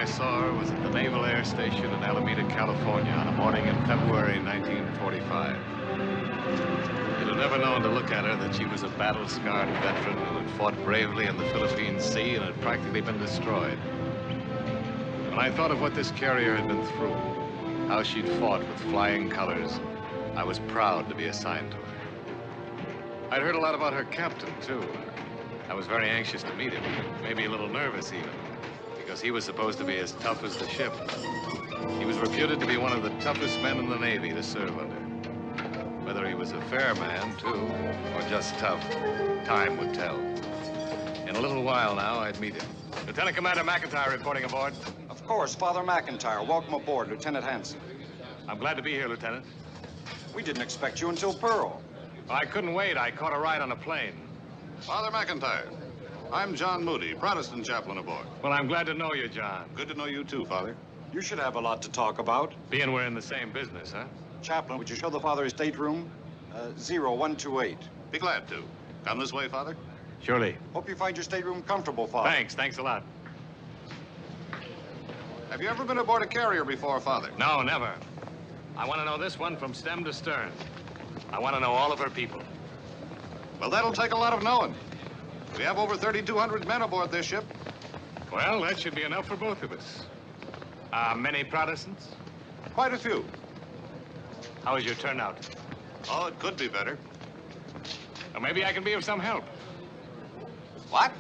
I saw her was at the Naval Air Station in Alameda, California on a morning in February 1945. You'd have never known to look at her that she was a battle-scarred veteran who had fought bravely in the Philippine Sea and had practically been destroyed. When I thought of what this carrier had been through, how she'd fought with flying colors, I was proud to be assigned to her. I'd heard a lot about her captain, too. I was very anxious to meet him, maybe a little nervous even, because he was supposed to be as tough as the ship. He was reputed to be one of the toughest men in the Navy to serve under. Whether he was a fair man, too, or just tough, time would tell. In a little while now, I'd meet him. Lieutenant Commander McIntyre reporting aboard. Of course, Father McIntyre. Welcome aboard, Lieutenant Hanson. I'm glad to be here, Lieutenant. We didn't expect you until Pearl. I couldn't wait. I caught a ride on a plane. Father McIntyre, I'm John Moody, Protestant chaplain aboard. Well, I'm glad to know you, John. Good to know you too, Father. You should have a lot to talk about. Being we're in the same business, huh? Chaplain, would you show the Father his stateroom? 0128. Be glad to. Come this way, Father. Surely. Hope you find your stateroom comfortable, Father. Thanks a lot. Have you ever been aboard a carrier before, Father? No, never. I want to know this one from stem to stern. I want to know all of her people. Well, that'll take a lot of knowing. We have over 3,200 men aboard this ship. Well, that should be enough for both of us. Many Protestants? Quite a few. How is your turnout? Oh, it could be better. Or maybe I can be of some help. What?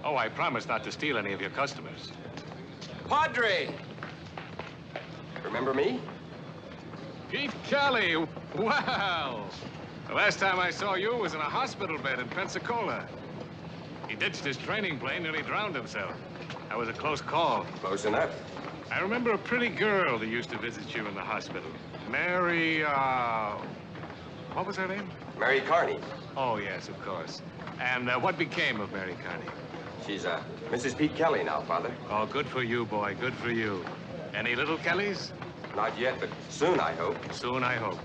Oh, I promise not to steal any of your customers. Padre! Remember me? Pete Kelly. Wow. The last time I saw you was in a hospital bed in Pensacola. He ditched his training plane, nearly drowned himself. That was a close call. Close enough. I remember a pretty girl that used to visit you in the hospital. Mary, what was her name? Mary Carney. Oh, yes, of course. And what became of Mary Carney? She's, Mrs. Pete Kelly now, Father. Oh, good for you, boy, good for you. Any little Kellys? Not yet, but soon, I hope. Soon, I hope.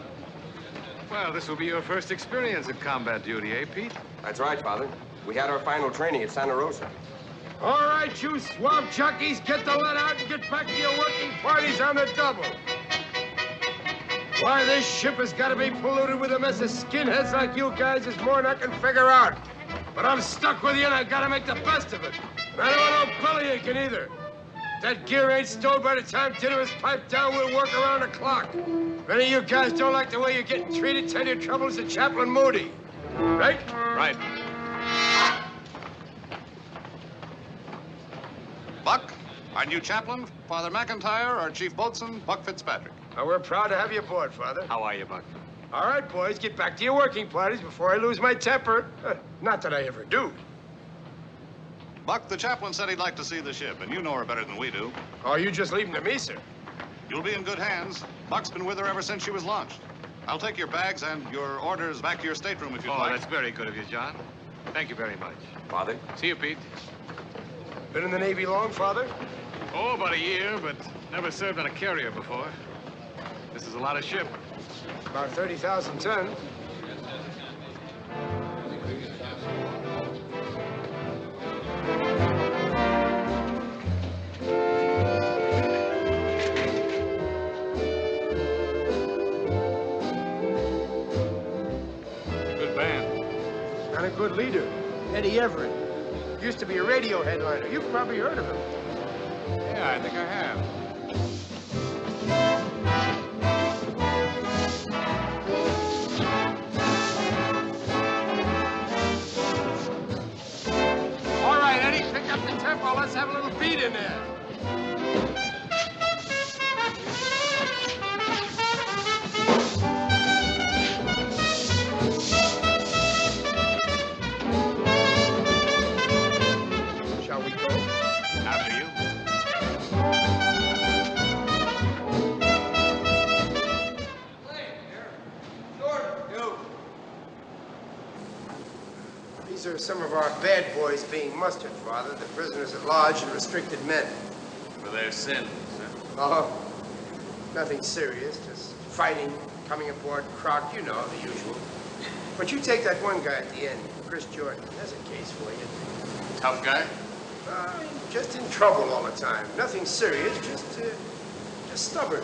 Well, this will be your first experience of combat duty, eh, Pete? That's right, Father. We had our final training at Santa Rosa. All right, you swamp chuckies, get the lead out and get back to your working parties on the double. Why this ship has got to be polluted with a mess of skinheads like you guys is more than I can figure out. But I'm stuck with you and I got to make the best of it. And I don't want no belly aching either. If that gear ain't stowed by the time dinner is piped down, we'll work around the clock. If any of you guys don't like the way you're getting treated, tell your troubles to Chaplain Moody. Right? Right. Buck, our new chaplain, Father McIntyre, our chief boatswain, Buck Fitzpatrick. Well, we're proud to have you aboard, Father. How are you, Buck? All right, boys, get back to your working parties before I lose my temper. Not that I ever do. Buck, the chaplain said he'd like to see the ship, and you know her better than we do. Oh, you just leave them to me, sir. You'll be in good hands. Buck's been with her ever since she was launched. I'll take your bags and your orders back to your stateroom if you'd like. Oh, that's very good of you, John. Thank you very much. Father? See you, Pete. Been in the Navy long, Father? Oh, about a year, but never served on a carrier before. This is a lot of ship. About 30,000 tons. Good band. And a good leader, Eddie Everett. Used to be a radio headliner. You've probably heard of him. Yeah, I think I have. All right, Eddie, pick up the tempo. Let's have a little beat in there. Shall we go? After you. These are some of our bad boys being mustered, Father. The prisoners at large and restricted men. For their sins, huh? Oh, nothing serious. Just fighting, coming aboard Croc, you know, the usual. But you take that one guy at the end, Chris Jordan. There's a case for you. Tough guy? Just in trouble all the time. Nothing serious, just stubborn.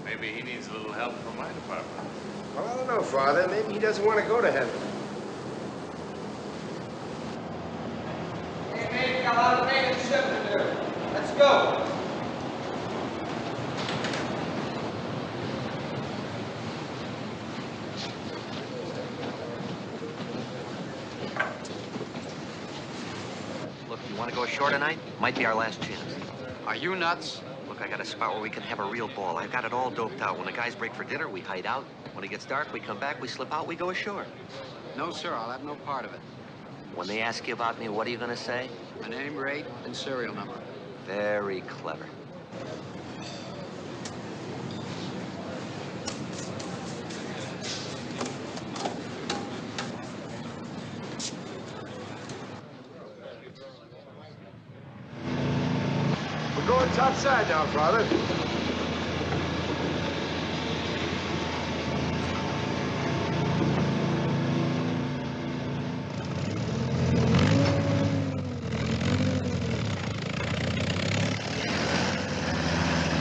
Maybe he needs a little help from my department. Well, I don't know, Father. Maybe he doesn't want to go to heaven. Hey, mate, we got a lot of main and ship to do. Let's go. Look, you want to go ashore tonight? Might be our last chance. Are you nuts? Look, I got a spot where we can have a real ball. I've got it all doped out. When the guys break for dinner, we hide out. When it gets dark, we come back, we slip out, we go ashore. No, sir. I'll have no part of it. When they ask you about me, what are you going to say? My name, rate, and serial number. Very clever. We're going topside now, Father.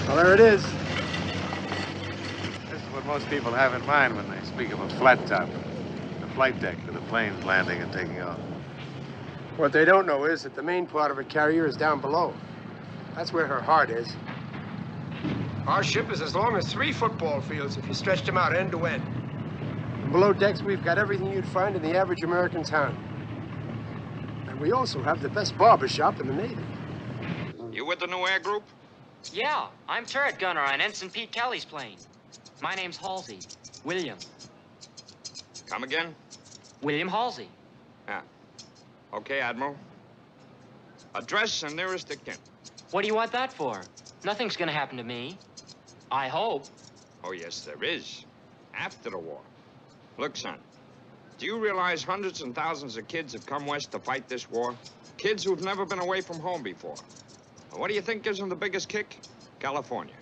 Well, there it is. This is what most people have in mind when they speak of a flat top. The flight deck for the planes landing and taking off. What they don't know is that the main part of a carrier is down below. That's where her heart is. Our ship is as long as 3 football fields if you stretched them out end to end. And below decks, we've got everything you'd find in the average American town. And we also have the best barber shop in the Navy. You with the new air group? Yeah, I'm turret gunner on Ensign Pete Kelly's plane. My name's Halsey. William. Come again? William Halsey. Yeah. Okay, Admiral. Address and nearest of kin. What do you want that for? Nothing's gonna happen to me. I hope. Oh, yes, there is. After the war. Look, son. Do you realize hundreds and thousands of kids have come west to fight this war? Kids who've never been away from home before. And what do you think gives them the biggest kick? California.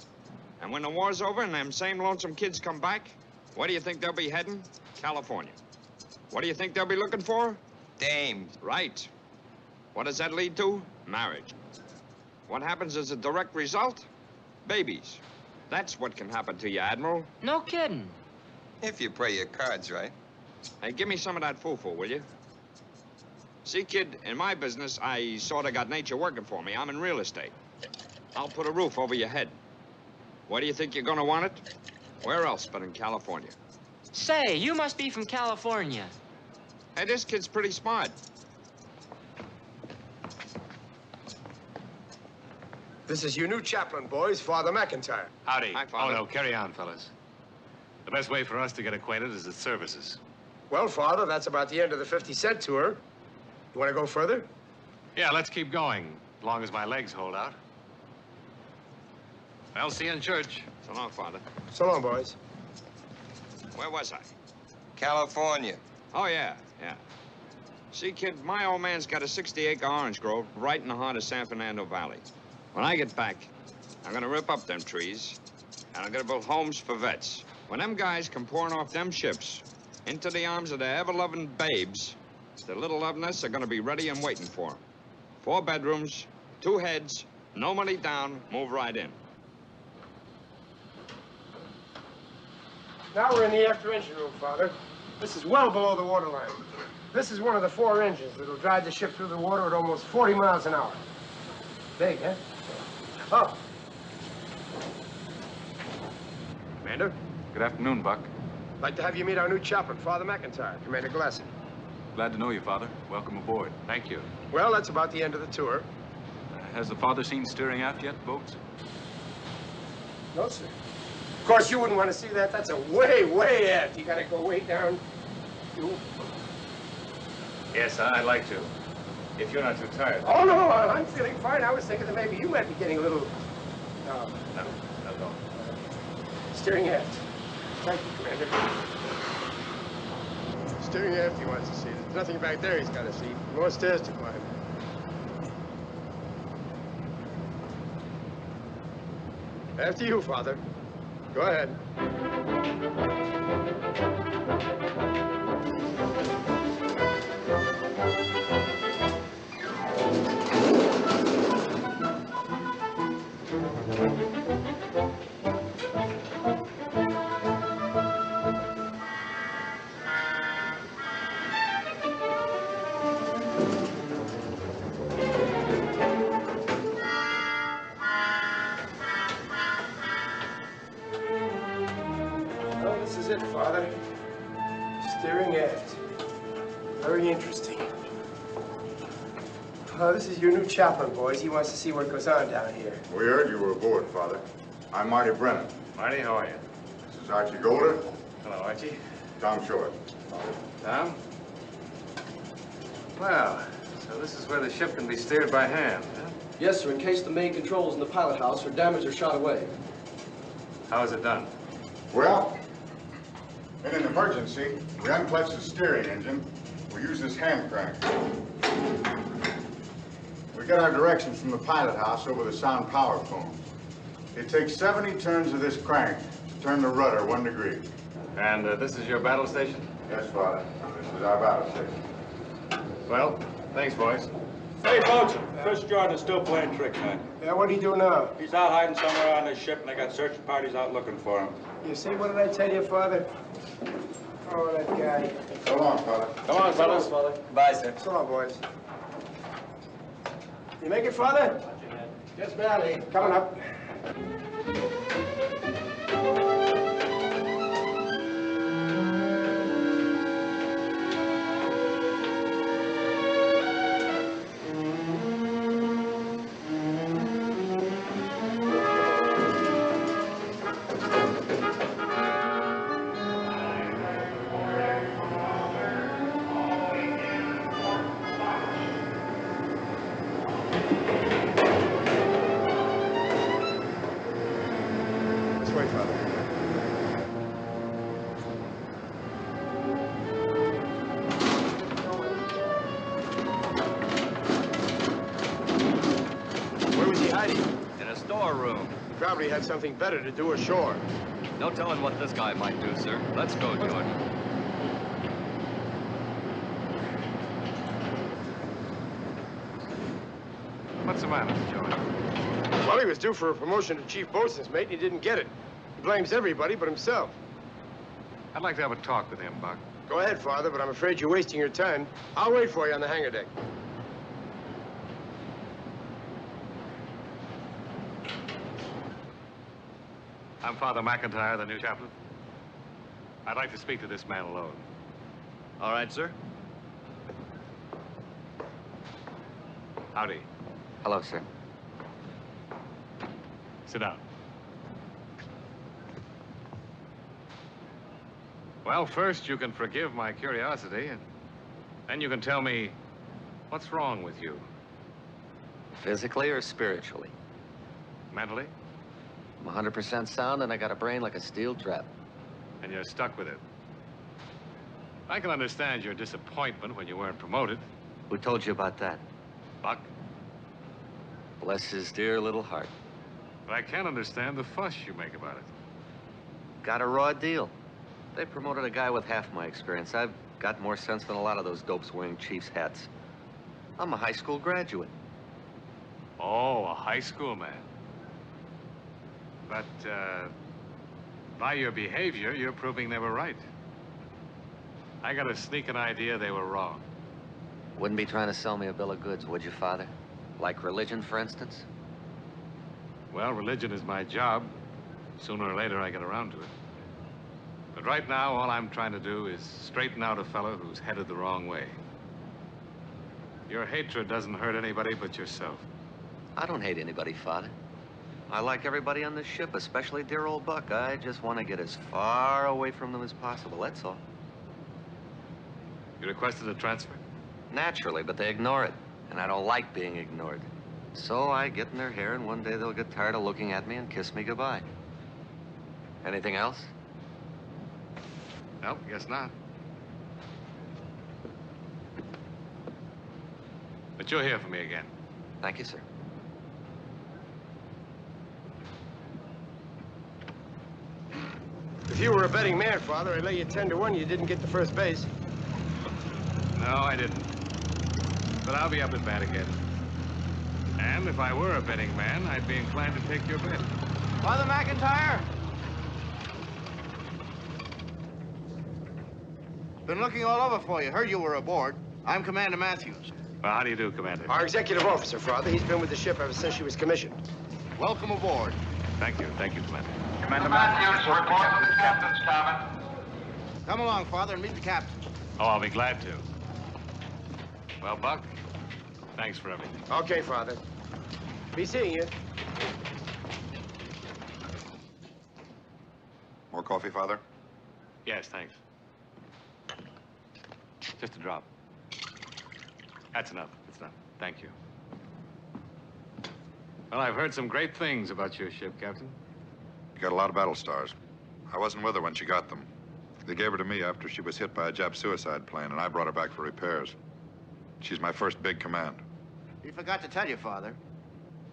And when the war's over and them same lonesome kids come back, where do you think they'll be heading? California. What do you think they'll be looking for? Dames. Right. What does that lead to? Marriage. What happens as a direct result? Babies. That's what can happen to you, Admiral. No kidding. If you play your cards right. Hey, give me some of that foo-foo, will you? See, kid, in my business, I sort of got nature working for me. I'm in real estate. I'll put a roof over your head. Where do you think you're gonna want it? Where else but in California? Say, you must be from California. Hey, this kid's pretty smart. This is your new chaplain, boys, Father McIntyre. Howdy. Hi, Father. Oh, no, carry on, fellas. The best way for us to get acquainted is at services. Well, Father, that's about the end of the 50-cent tour. You want to go further? Yeah, let's keep going, as long as my legs hold out. I'll see you in church. So long, Father. So long, boys. Where was I? California. Oh, yeah. See, kid, my old man's got a 60-acre orange grove right in the heart of San Fernando Valley. When I get back, I'm gonna rip up them trees, and I'm gonna build homes for vets. When them guys come pouring off them ships into the arms of their ever-loving babes, the little love nests are gonna be ready and waiting for them. 4 bedrooms, 2 heads, no money down, move right in. Now we're in the after engine room, Father. This is well below the waterline. This is one of the 4 engines that'll drive the ship through the water at almost 40 miles an hour. Big, huh? Oh. Commander? Good afternoon, Buck. I'd like to have you meet our new chaplain, Father McIntyre, Commander Glasson. Glad to know you, Father. Welcome aboard. Thank you. Well, that's about the end of the tour. Has the father seen steering aft yet, boats? No, sir. Of course, you wouldn't want to see that. That's a way aft. You gotta go way down. Yes, I'd like to. If you're not too tired. Oh, no, I'm feeling fine. I was thinking that maybe you might be getting a little... No. Steering aft. Thank you, Commander. Steering aft he wants to see. There's nothing back there he's got to see. More stairs to climb. After you, Father. Go ahead. it, Father. Steering aft. Very interesting. This is your new chaplain, boys. He wants to see what goes on down here. We heard you were aboard, Father. I'm Marty Brennan. Marty, how are you? This is Archie Golder. Hello, Archie. Tom Short. Tom? Well, so this is where the ship can be steered by hand, huh? Yes, sir, in case the main controls in the pilot house are damaged or shot away. How is it done? Well, in an emergency, we unclutch the steering engine. We use this hand crank. We get our directions from the pilot house over the sound power phones. It takes 70 turns of this crank to turn the rudder 1 degree. And this is your battle station? Yes, Father. This is our battle station. Well, thanks, boys. Hey, folks, Chris Jordan is still playing tricks, man. Yeah, what do you do now? He's out hiding somewhere on this ship, and they got search parties out looking for him. You see, what did I tell you, Father? Oh, that guy. So long, Father. Come on, fellas. Father. Bye, sir. So long, boys. You make it, Father? Just barely. Coming up. Probably had something better to do ashore. No telling what this guy might do, sir. Let's go, Jordan. What's the matter, Joey? Well, he was due for a promotion to chief boatswain's mate, and he didn't get it. He blames everybody but himself. I'd like to have a talk with him, Buck. Go ahead, Father, but I'm afraid you're wasting your time. I'll wait for you on the hangar deck. I'm Father McIntyre, the new chaplain. I'd like to speak to this man alone. All right, sir. Howdy. Hello, sir. Sit down. Well, first you can forgive my curiosity, and then you can tell me what's wrong with you. Physically or spiritually? Mentally? I'm 100% sound, and I got a brain like a steel trap. And you're stuck with it. I can understand your disappointment when you weren't promoted. Who told you about that? Buck. Bless his dear little heart. But I can't understand the fuss you make about it. Got a raw deal. They promoted a guy with half my experience. I've got more sense than a lot of those dopes wearing chief's hats. I'm a high school graduate. Oh, a high school man. But, by your behavior, you're proving they were right. I got a sneaking idea they were wrong. Wouldn't be trying to sell me a bill of goods, would you, Father? Like religion, for instance? Well, religion is my job. Sooner or later, I get around to it. But right now, all I'm trying to do is straighten out a fellow who's headed the wrong way. Your hatred doesn't hurt anybody but yourself. I don't hate anybody, Father. I like everybody on this ship, especially dear old Buck. I just want to get as far away from them as possible, that's all. You requested a transfer? Naturally, but they ignore it. And I don't like being ignored. So I get in their hair, and one day they'll get tired of looking at me and kiss me goodbye. Anything else? Nope, guess not. But you'll hear from me again. Thank you, sir. If you were a betting man, Father, I'd lay you 10 to 1 you didn't get the first base. No, I didn't. But I'll be up at bat again. And if I were a betting man, I'd be inclined to take your bet. Father McIntyre? Been looking all over for you. Heard you were aboard. I'm Commander Matthews. Well, how do you do, Commander? Our executive officer, Father. He's been with the ship ever since she was commissioned. Welcome aboard. Thank you, Commander. Commander Matthews, report to the captain's cabin. Come along, Father, and meet the captain. Oh, I'll be glad to. Well, Buck, thanks for everything. Okay, Father. Be seeing you. More coffee, Father? Yes, thanks. Just a drop. That's enough. It's enough. Thank you. Well, I've heard some great things about your ship, Captain. You got a lot of battle stars. I wasn't with her when she got them. They gave her to me after she was hit by a Jap suicide plane, and I brought her back for repairs. She's my first big command. He forgot to tell you, Father.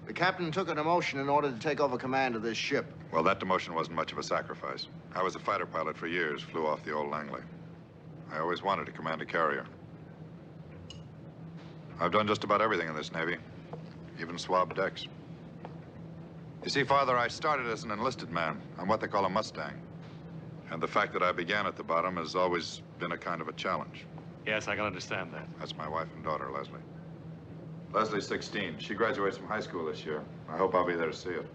The captain took a demotion in order to take over command of this ship. Well, that demotion wasn't much of a sacrifice. I was a fighter pilot for years, flew off the old Langley. I always wanted to command a carrier. I've done just about everything in this Navy, even swabbed decks. You see, Father, I started as an enlisted man on what they call a Mustang. And the fact that I began at the bottom has always been a kind of a challenge. Yes, I can understand that. That's my wife and daughter, Leslie. Leslie's 16. She graduates from high school this year. I hope I'll be there to see it.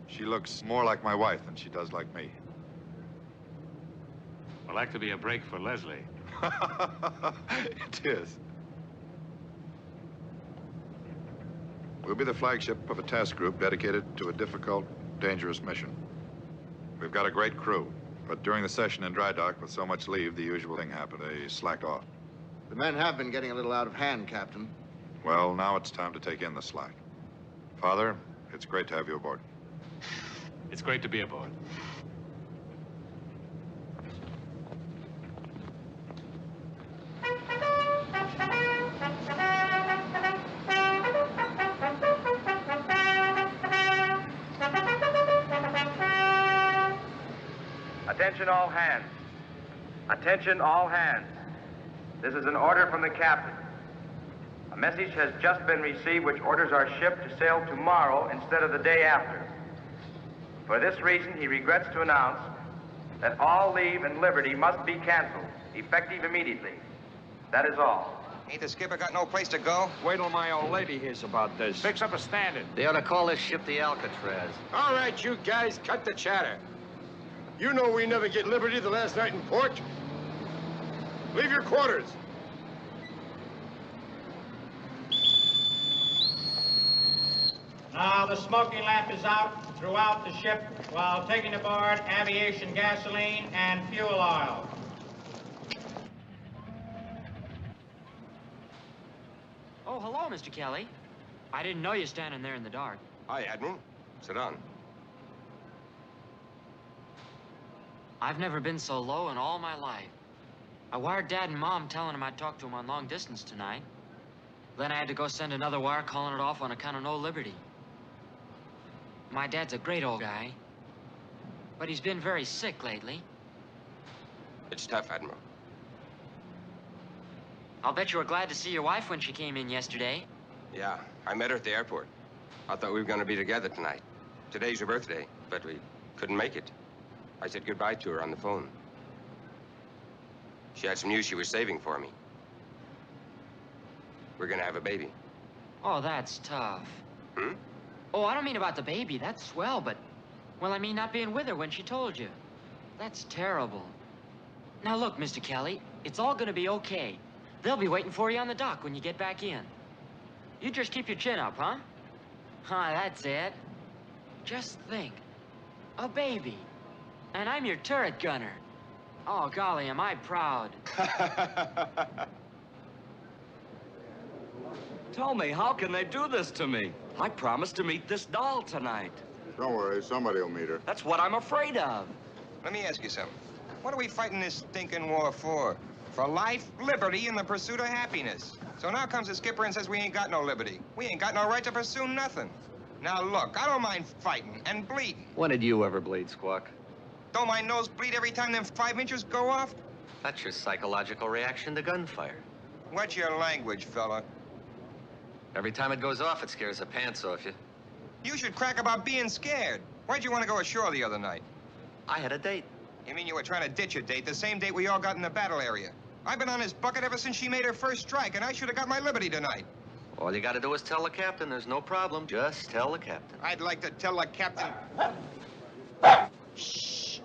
She looks more like my wife than she does like me. Well, that could be a break for Leslie. It is. We'll be the flagship of a task group dedicated to a difficult, dangerous mission. We've got a great crew, but during the session in dry dock with so much leave, the usual thing happened. They slacked off. The men have been getting a little out of hand, Captain. Well, now it's time to take in the slack. Father, it's great to have you aboard. It's great to be aboard. Attention all hands. Attention all hands. This is an order from the captain. A message has just been received which orders our ship to sail tomorrow instead of the day after. For this reason, he regrets to announce that all leave and liberty must be canceled, effective immediately. That is all. Ain't the skipper got no place to go? Wait till my old lady hears about this. Fix up a standard. They ought to call this ship the Alcatraz. All right, you guys, cut the chatter. You know we never get liberty the last night in port. Leave your quarters. Now the smoking lamp is out throughout the ship while taking aboard aviation gasoline and fuel oil. Oh, hello, Mr. Kelly. I didn't know you standing there in the dark. Hi, Admiral. Sit down. I've never been so low in all my life. I wired Dad and Mom telling them I'd talk to them on long distance tonight. Then I had to go send another wire calling it off on account of no liberty. My dad's a great old guy, but he's been very sick lately. It's tough, Admiral. I'll bet you were glad to see your wife when she came in yesterday. Yeah, I met her at the airport. I thought we were going to be together tonight. Today's her birthday, but we couldn't make it. I said goodbye to her on the phone. She had some news she was saving for me. We're going to have a baby. Oh, that's tough. Hmm? Oh, I don't mean about the baby. That's swell, but... Well, I mean not being with her when she told you. That's terrible. Now, look, Mr. Kelly, it's all gonna be okay. They'll be waiting for you on the dock when you get back in. You just keep your chin up, huh? Huh, that's it. Just think. A baby. And I'm your turret gunner. Oh, golly, am I proud. Tell me, how can they do this to me? I promised to meet this doll tonight. Don't worry, somebody will meet her. That's what I'm afraid of. Let me ask you something. What are we fighting this stinking war for? For life, liberty, and the pursuit of happiness. So now comes the skipper and says we ain't got no liberty. We ain't got no right to pursue nothing. Now look, I don't mind fighting and bleeding. When did you ever bleed, Squawk? Don't my nose bleed every time them 5 inches go off? That's your psychological reaction to gunfire. What's your language, fella? Every time it goes off, it scares the pants off you. You should crack about being scared. Why'd you want to go ashore the other night? I had a date. You mean you were trying to ditch a date, the same date we all got in the battle area? I've been on this bucket ever since she made her first strike, and I should have got my liberty tonight. All you gotta do is tell the captain. There's no problem. Just tell the captain. I'd like to tell the captain... Shh.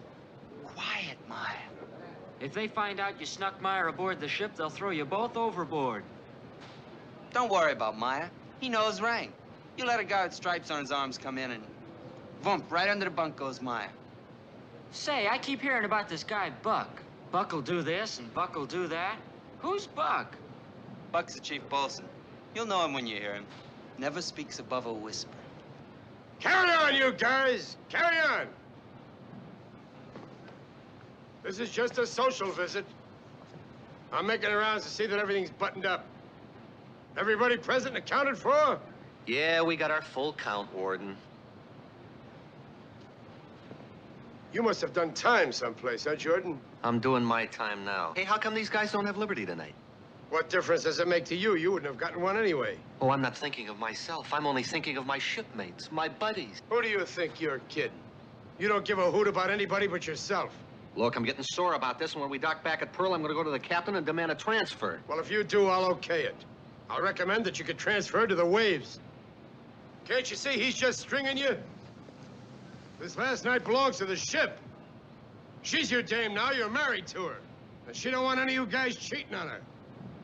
Quiet, Maya. If they find out you snuck Meyer aboard the ship, they'll throw you both overboard. Don't worry about Meyer. He knows rank. You let a guy with stripes on his arms come in and... Vump, right under the bunk goes Meyer. Say, I keep hearing about this guy, Buck. Buck'll do this and Buck'll do that. Who's Buck? Buck's the chief bosun. You'll know him when you hear him. Never speaks above a whisper. Carry on, you guys! Carry on! This is just a social visit. I'm making rounds to see that everything's buttoned up. Everybody present and accounted for? Yeah, we got our full count, Warden. You must have done time someplace, huh, Jordan? I'm doing my time now. Hey, how come these guys don't have liberty tonight? What difference does it make to you? You wouldn't have gotten one anyway. Oh, I'm not thinking of myself. I'm only thinking of my shipmates, my buddies. Who do you think you're kidding? You don't give a hoot about anybody but yourself. Look, I'm getting sore about this, and when we dock back at Pearl, I'm gonna go to the captain and demand a transfer. Well, if you do, I'll okay it. I'll recommend that you get transferred to the Waves. Can't you see he's just stringing you? This last night belongs to the ship. She's your dame now, you're married to her. And she don't want any of you guys cheating on her.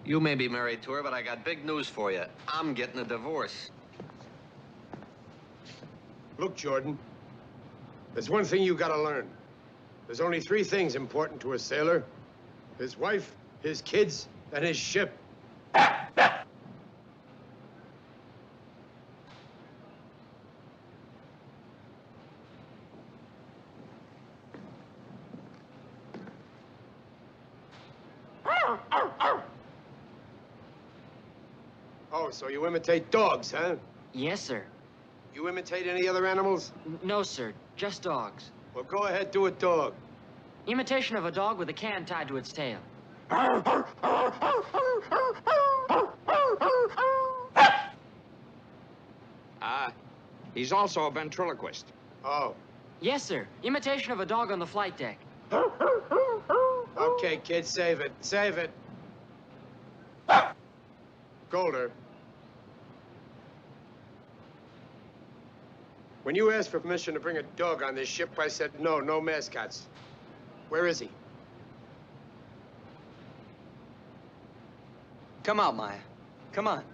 You may be married to her, but I got big news for you. I'm getting a divorce. Look, Jordan, there's one thing you gotta learn. There's only 3 things important to a sailor. His wife, his kids, and his ship. Oh, so you imitate dogs, huh? Yes, sir. You imitate any other animals? No, sir. Just dogs. Well, go ahead, do a dog. Imitation of a dog with a can tied to its tail. He's also a ventriloquist. Oh. Yes, sir. Imitation of a dog on the flight deck. Okay, kid, save it. Save it. Golder. When you asked for permission to bring a dog on this ship, I said no, no mascots. Where is he? Come out, Meyer. Come on.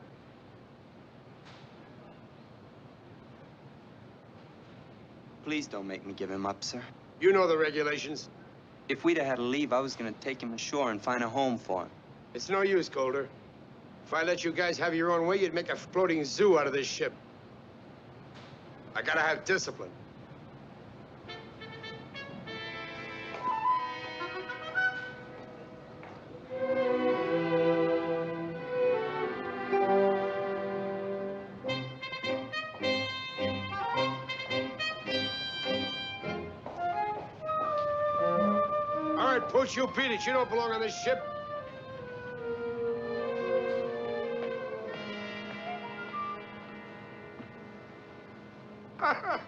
Please don't make me give him up, sir. You know the regulations. If we'd have had to leave, I was gonna take him ashore and find a home for him. It's no use, Golder. If I let you guys have your own way, you'd make a floating zoo out of this ship. I gotta have discipline. All right, Pooch, you beat it. You don't belong on this ship.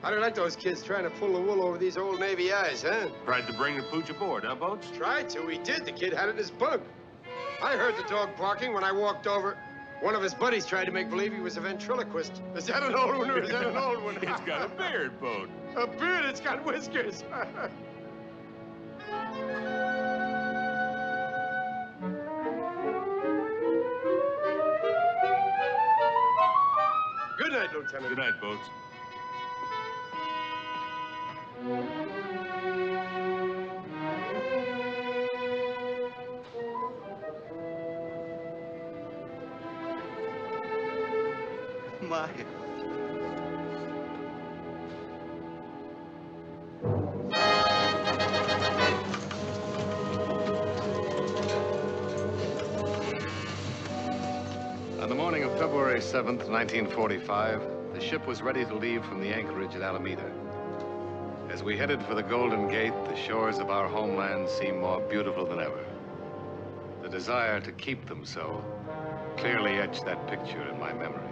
I don't like those kids trying to pull the wool over these old Navy eyes, huh? Tried to bring the pooch aboard, huh, Boats? Tried to. He did. The kid had it in his bunk. I heard the dog barking when I walked over. One of his buddies tried to make believe he was a ventriloquist. Is that an old one or is that an old one? It's got a beard, Boat. A beard? It's got whiskers. Good night, Lieutenant. Good night, Boats. Meyer. On the morning of February 7th, 1945, the ship was ready to leave from the anchorage at Alameda. As we headed for the Golden Gate, the shores of our homeland seemed more beautiful than ever. The desire to keep them so clearly etched that picture in my memory.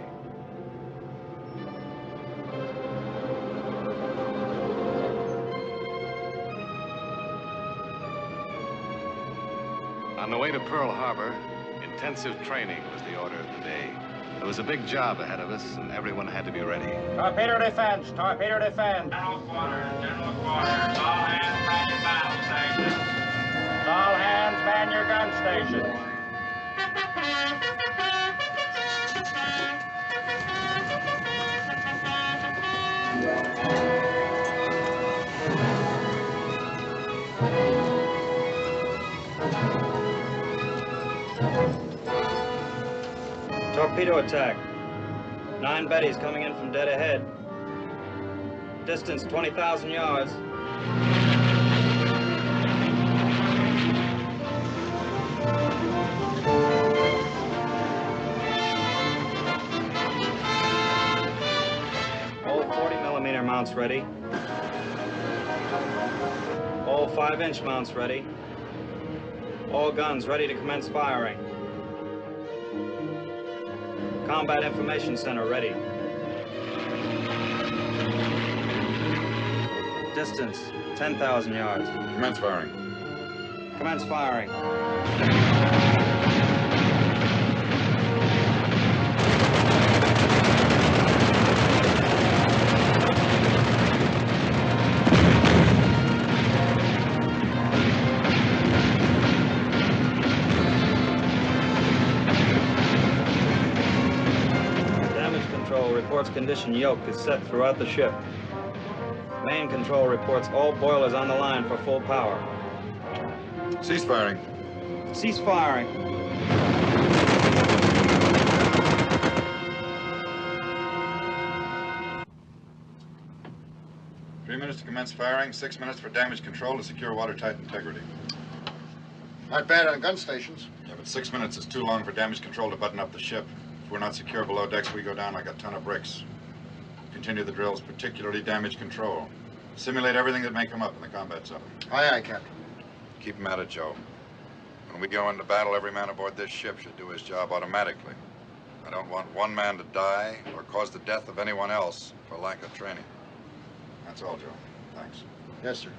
On the way to Pearl Harbor, intensive training was the order of the day. There was a big job ahead of us, and everyone had to be ready. Torpedo defense, torpedo defense. General quarters, all hands ready to battle, Sergeant. All hands man your gun stations. Torpedo attack. 9 Bettys coming in from dead ahead. Distance 20,000 yards. All 40mm mounts ready. All 5-inch mounts ready. All guns ready to commence firing. Combat Information Center ready. Distance 10,000 yards. Commence firing. Commence firing. Reports condition yoke is set throughout the ship. Main control reports all boilers on the line for full power. Cease firing. Cease firing. Three minutes to commence firing, 6 minutes for damage control to secure watertight integrity. Not bad on gun stations. Yeah, but 6 minutes is too long for damage control to button up the ship. If we're not secure below decks, we go down like a ton of bricks. Continue the drills, particularly damage control. Simulate everything that may come up in the combat zone. Aye, aye, Captain. Keep them at it, Joe. When we go into battle, every man aboard this ship should do his job automatically. I don't want one man to die or cause the death of anyone else for lack of training. That's all, Joe. Thanks. Yes, sir.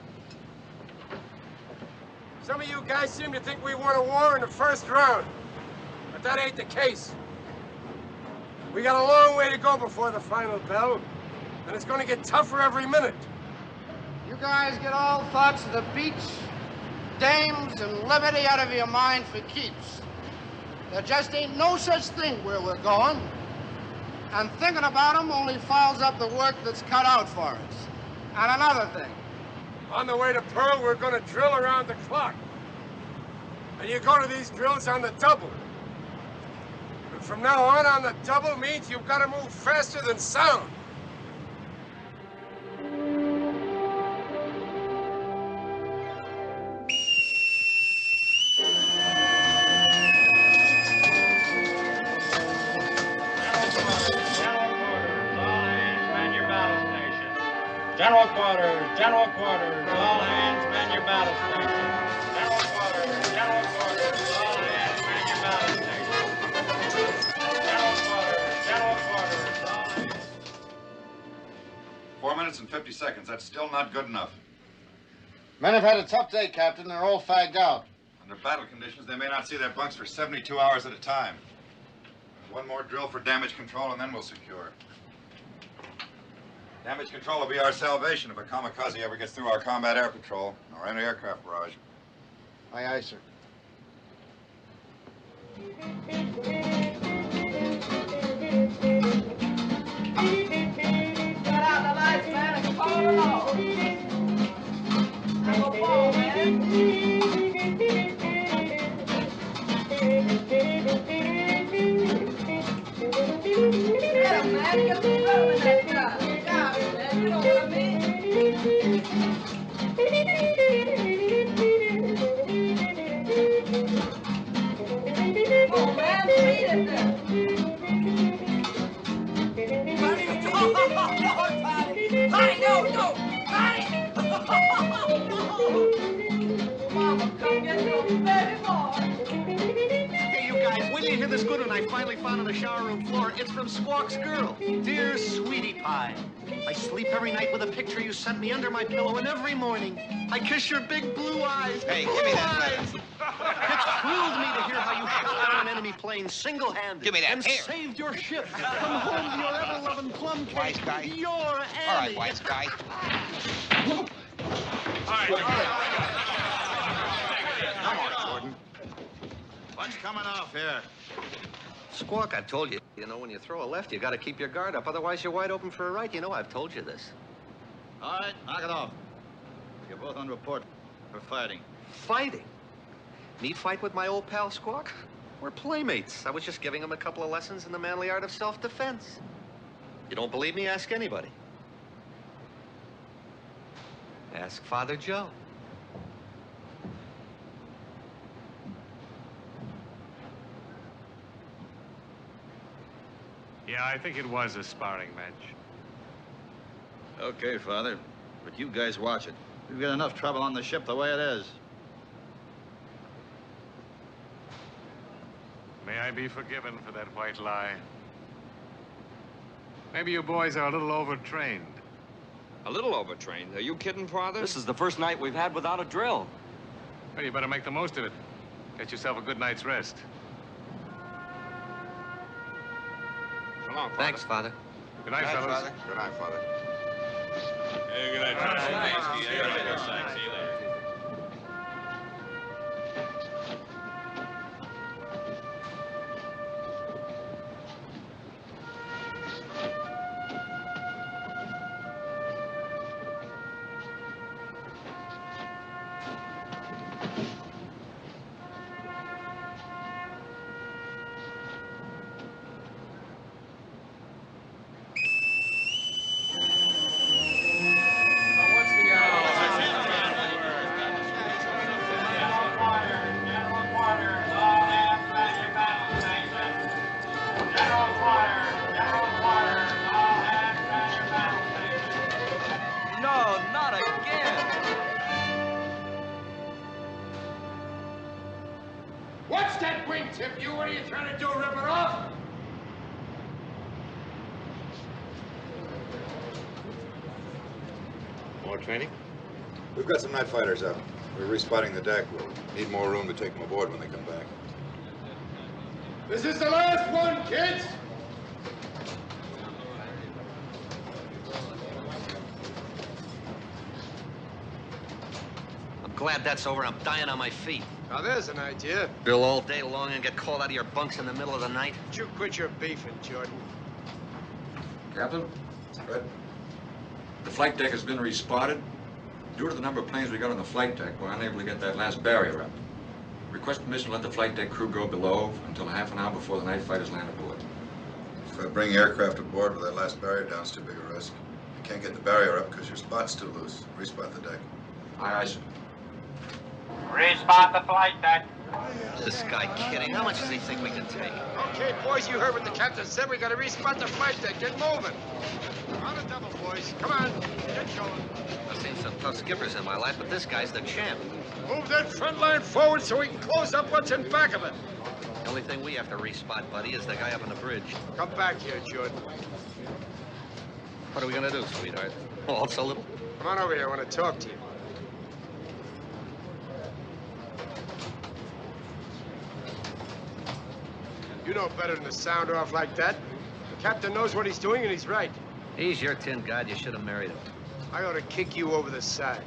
Some of you guys seem to think we won a war in the first round, but that ain't the case. We got a long way to go before the final bell, and it's going to get tougher every minute. You guys get all thoughts of the beach, dames, and liberty out of your mind for keeps. There just ain't no such thing where we're going, and thinking about them only fouls up the work that's cut out for us. And another thing. On the way to Pearl, we're going to drill around the clock. And you go to these drills on the double. And from now on the double means you've got to move faster than sound. General quarters, all hands man your battle station. General quarters, all hands man your battle station. General quarters, all hands. 4 minutes and 50 seconds. That's still not good enough. Men have had a tough day, Captain. They're all fagged out. Under battle conditions, they may not see their bunks for 72 hours at a time. One more drill for damage control, and then we'll secure. Damage control will be our salvation if a kamikaze ever gets through our combat air patrol or any aircraft barrage. Aye, aye, sir. Cut out the lights, man, and call them off. Now go fall, man. Get him, man. Get him rolling that guy. You know what I mean? Come on, man, beat it now. Honey, no, honey! Mama, come get your baby boy. Hey, you guys, wait till you hear this good one I finally found on the shower room floor. It's from Squawk's girl. Dear Sweetie Pie, I sleep every night with a picture you sent me under my pillow, and every morning I kiss your big blue eyes. Hey, give me that. It thrilled me to hear how you shot down an enemy plane single-handed. Give me that. And Here. saved your ship from home to your ever-loving plum cake. Wise guy. Your Annie. All right, wise guy. All right. What's coming off here? Squawk, I've told you. You know, when you throw a left, you gotta keep your guard up. Otherwise, you're wide open for a right. You know, I've told you this. All right, knock it off. You're both on report for fighting. Fighting? Need fight with my old pal Squawk? We're playmates. I was just giving him a couple of lessons in the manly art of self-defense. You don't believe me? Ask anybody. Ask Father Joe. Yeah, I think it was a sparring match. Okay, Father, but you guys watch it. We've got enough trouble on the ship the way it is. May I be forgiven for that white lie? Maybe you boys are a little overtrained. A little overtrained? Are you kidding, Father? This is the first night we've had without a drill. Well, you better make the most of it. Get yourself a good night's rest. So long, Father. Thanks, Father. Good night, fellas. Father. Good night, Father. Hey, good night, Father. See you later. See you later. No, not again. What's that wingtip? What are you trying to do, rip it off? More training? We've got some night fighters out. We're respotting the deck. We'll need more room to take them aboard when they come back. This is the last one, kids! I'm glad that's over. I'm dying on my feet. Now, there's an idea. Drill all day long and get called out of your bunks in the middle of the night. Don't you quit your beefing, Jordan. Captain? Red? The flight deck has been respotted. Due to the number of planes we got on the flight deck, we're unable to get that last barrier up. Request permission to let the flight deck crew go below until half an hour before the night fighters land aboard. If bringing aircraft aboard with that last barrier down is too big a risk. You can't get the barrier up because your spot's too loose. Respot the deck. Aye, aye, sir. Respot the flight deck. This guy kidding? How much does he think we can take? Okay, boys, you heard what the captain said. We gotta respot the flight deck. Get moving. On a double, boys. Come on. Get going. I've seen some tough skippers in my life, but this guy's the champ. Move that front line forward so we can close up what's in back of it. The only thing we have to respot, buddy, is the guy up on the bridge. Come back here, Jordan. What are we gonna do, sweetheart? Waltz a little? Come on over here. I want to talk to you. You know better than to sound off like that. The captain knows what he's doing, and he's right. He's your tin god. You should have married him. I ought to kick you over the side.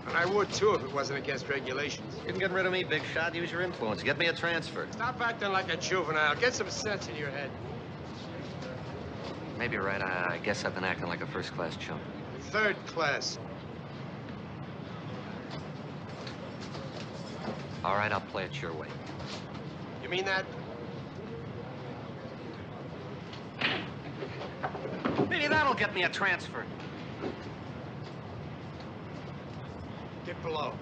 And I would, too, if it wasn't against regulations. You can get rid of me, big shot. Use your influence. Get me a transfer. Stop acting like a juvenile. Get some sense in your head. Maybe you're right. I guess I've been acting like a first-class chump. Third class. All right, I'll play it your way. You mean that? Maybe that'll get me a transfer. Get below.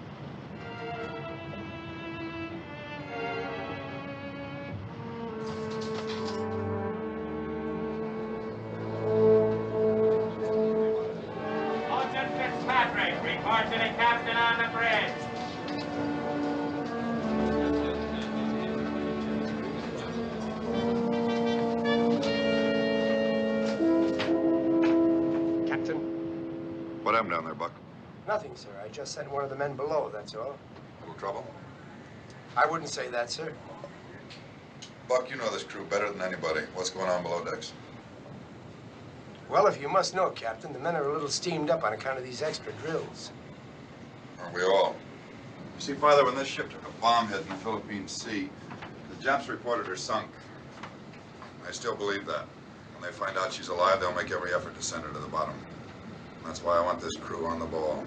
Lieutenant Fitzpatrick, report to the captain on the bridge. What happened down there, Buck? Nothing, sir. I just sent one of the men below, that's all. A little trouble? I wouldn't say that, sir. Buck, you know this crew better than anybody. What's going on below decks? Well, if you must know, Captain, the men are a little steamed up on account of these extra drills. Aren't we all? You see, Father, when this ship took a bomb hit in the Philippine Sea, the Japs reported her sunk. I still believe that. When they find out she's alive, they'll make every effort to send her to the bottom. That's why I want this crew on the ball.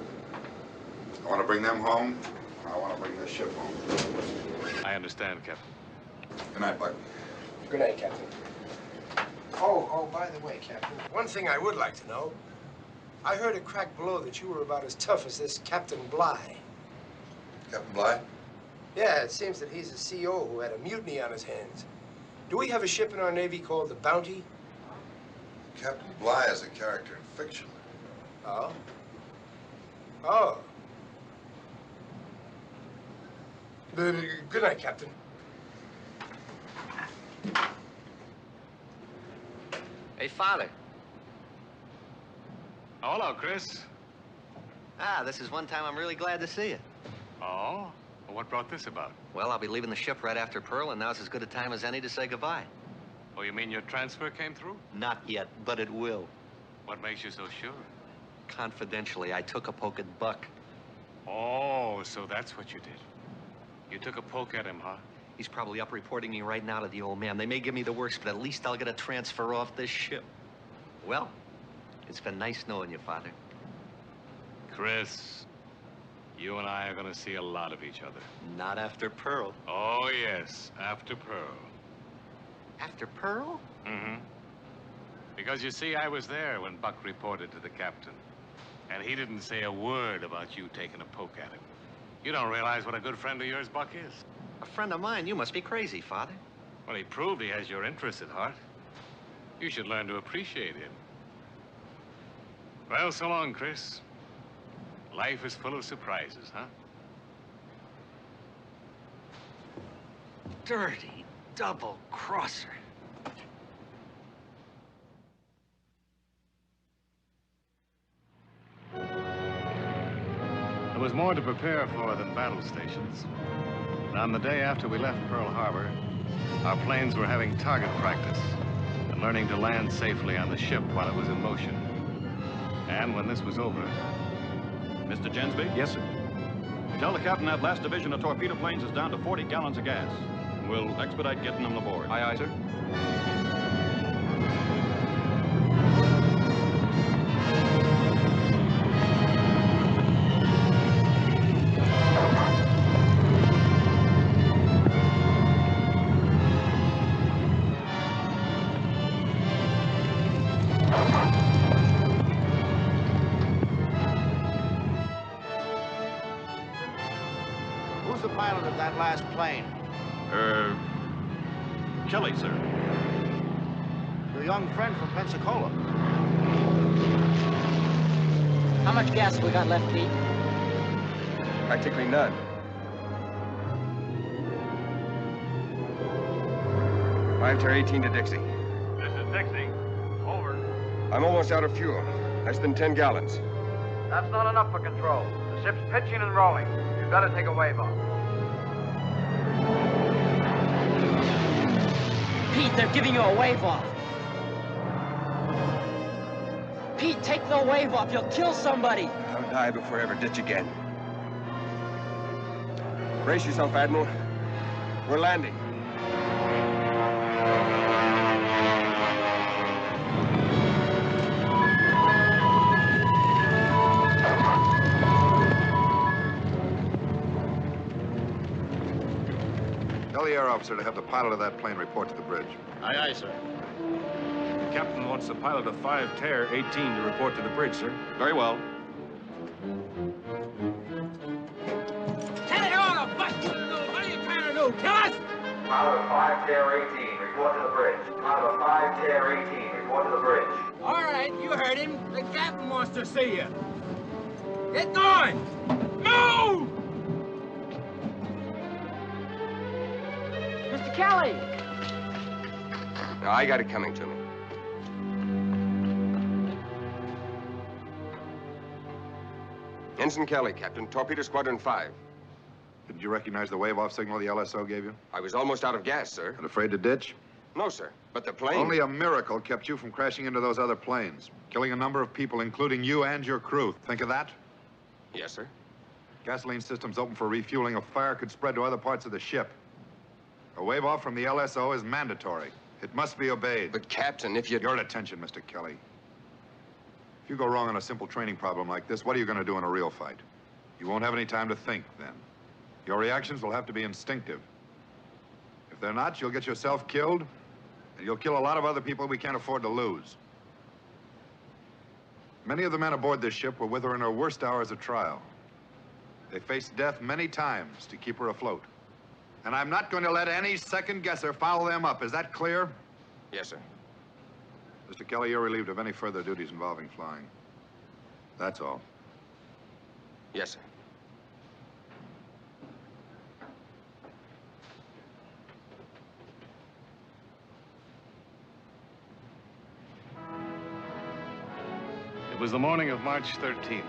I want to bring them home. I want to bring this ship home. I understand, Captain. Good night, Buck. Good night, Captain. Oh, by the way, Captain, one thing I would like to know. I heard a crack below that you were about as tough as this Captain Bligh. Captain Bligh? Yeah, it seems that he's a CO who had a mutiny on his hands. Do we have a ship in our Navy called the Bounty? Captain Bligh is a character in fiction. Oh? Oh. Good night, Captain. Hey, Father. Oh, hello, Chris. Ah, this is one time I'm really glad to see you. Oh? Well, what brought this about? Well, I'll be leaving the ship right after Pearl, and now's as good a time as any to say goodbye. Oh, you mean your transfer came through? Not yet, but it will. What makes you so sure? Confidentially, I took a poke at Buck. Oh, so that's what you did. You took a poke at him, huh? He's probably up reporting me right now to the old man. They may give me the works, but at least I'll get a transfer off this ship. Well, it's been nice knowing you, Father. Chris, you and I are going to see a lot of each other. Not after Pearl. Oh, yes, after Pearl. After Pearl? Mm-hmm. Because, you see, I was there when Buck reported to the captain. And he didn't say a word about you taking a poke at him. You don't realize what a good friend of yours Buck is. A friend of mine? You must be crazy, Father. Well, he proved he has your interest at heart. You should learn to appreciate him. Well, so long, Chris. Life is full of surprises, huh? Dirty double-crosser. There was more to prepare for than battle stations. And on the day after we left Pearl Harbor, our planes were having target practice and learning to land safely on the ship while it was in motion. And when this was over... Mr. Jensby? Yes, sir. Tell the captain that last division of torpedo planes is down to 40 gallons of gas. We'll expedite getting them aboard. Aye, aye, sir. Who's the pilot of that last plane? Kelly, sir. Your young friend from Pensacola. How much gas have we got left, Pete? Practically none. Five to 18 to Dixie. This is Dixie. Over. I'm almost out of fuel. Less than 10 gallons. That's not enough for control. The ship's pitching and rolling. You've got to take a wave off. Pete, they're giving you a wave off. Pete, take the wave off. You'll kill somebody. I'll die before I ever ditch again. Brace yourself, Admiral. We're landing. Tell the air officer to have the pilot of that plane report to the bridge. Aye, aye, sir. The captain wants the pilot of 5 Tear 18 to report to the bridge, sir. Very well. Tell it all, Buck. What are you trying to do? Tell us! Pilot of 5 Tear 18, report to the bridge. Pilot of 5 Tear 18, report to the bridge. All right, you heard him. The captain wants to see you. Get going! Move! Mr. Kelly! Now, I got it coming to me. Ensign Kelly, Captain. Torpedo Squadron 5. Didn't you recognize the wave-off signal the LSO gave you? I was almost out of gas, sir. And afraid to ditch? No, sir. But the plane... Only a miracle kept you from crashing into those other planes, killing a number of people, including you and your crew. Think of that? Yes, sir. Gasoline system's open for refueling. A fire could spread to other parts of the ship. A wave off from the LSO is mandatory. It must be obeyed. But, Captain, if you... Your attention, Mr. Kelly. If you go wrong on a simple training problem like this, what are you going to do in a real fight? You won't have any time to think then. Your reactions will have to be instinctive. If they're not, you'll get yourself killed, and you'll kill a lot of other people we can't afford to lose. Many of the men aboard this ship were with her in her worst hours of trial. They faced death many times to keep her afloat. And I'm not going to let any second guesser foul them up. Is that clear? Yes, sir. Mr. Kelly, you're relieved of any further duties involving flying. That's all. Yes, sir. It was the morning of March 13th,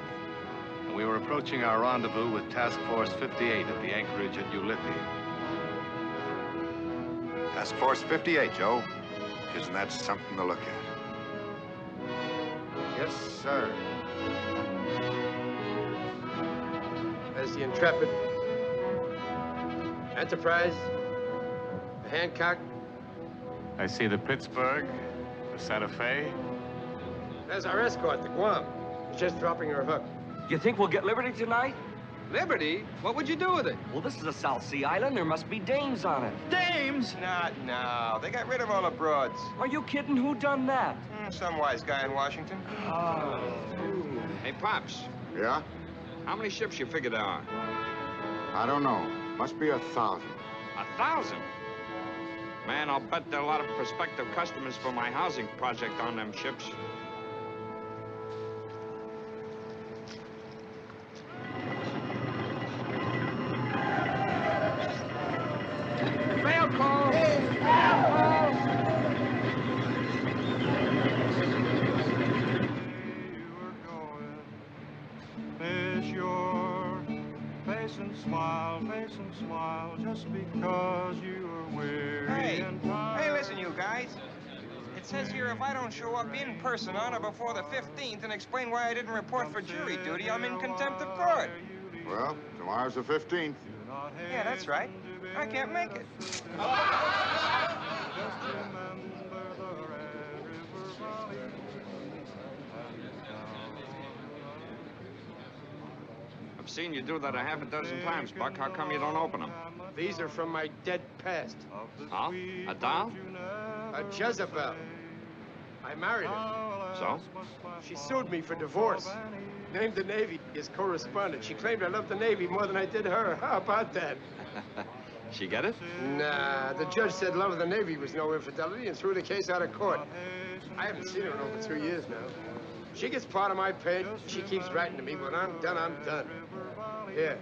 and we were approaching our rendezvous with Task Force 58 at the anchorage at Ulithi. Task Force 58, Joe. Isn't that something to look at? Yes, sir. There's the Intrepid, Enterprise, the Hancock. I see the Pittsburgh, the Santa Fe. There's our escort, the Guam. She's just dropping her hook. You think we'll get Liberty tonight? Liberty? What would you do with it? Well, this is a South Sea island. There must be dames on it. Dames? Not now. They got rid of all the broads. Are you kidding? Who done that? Some wise guy in Washington. Oh. Hey, Pops. Yeah? How many ships you figure there are? I don't know. Must be 1,000. 1,000? Man, I'll bet there are a lot of prospective customers for my housing project on them ships. Fail call! Face your face and smile, just because you are weary and tired. Hey, listen, you guys. It says here if I don't show up in person on or before the 15th and explain why I didn't report for jury duty, I'm in contempt of court. Well, tomorrow's the 15th. Yeah, that's right. I can't make it. I've seen you do that a half a dozen times, Buck. How come you don't open them? These are from my dead past. Huh? A doll? A Jezebel. I married her. So? She sued me for divorce. Named the Navy as correspondent. She claimed I loved the Navy more than I did her. How about that? She get it? Nah, the judge said love of the Navy was no infidelity and threw the case out of court. I haven't seen her in over 3 years now. She gets part of my pay. She keeps writing to me. When I'm done, I'm done. Here.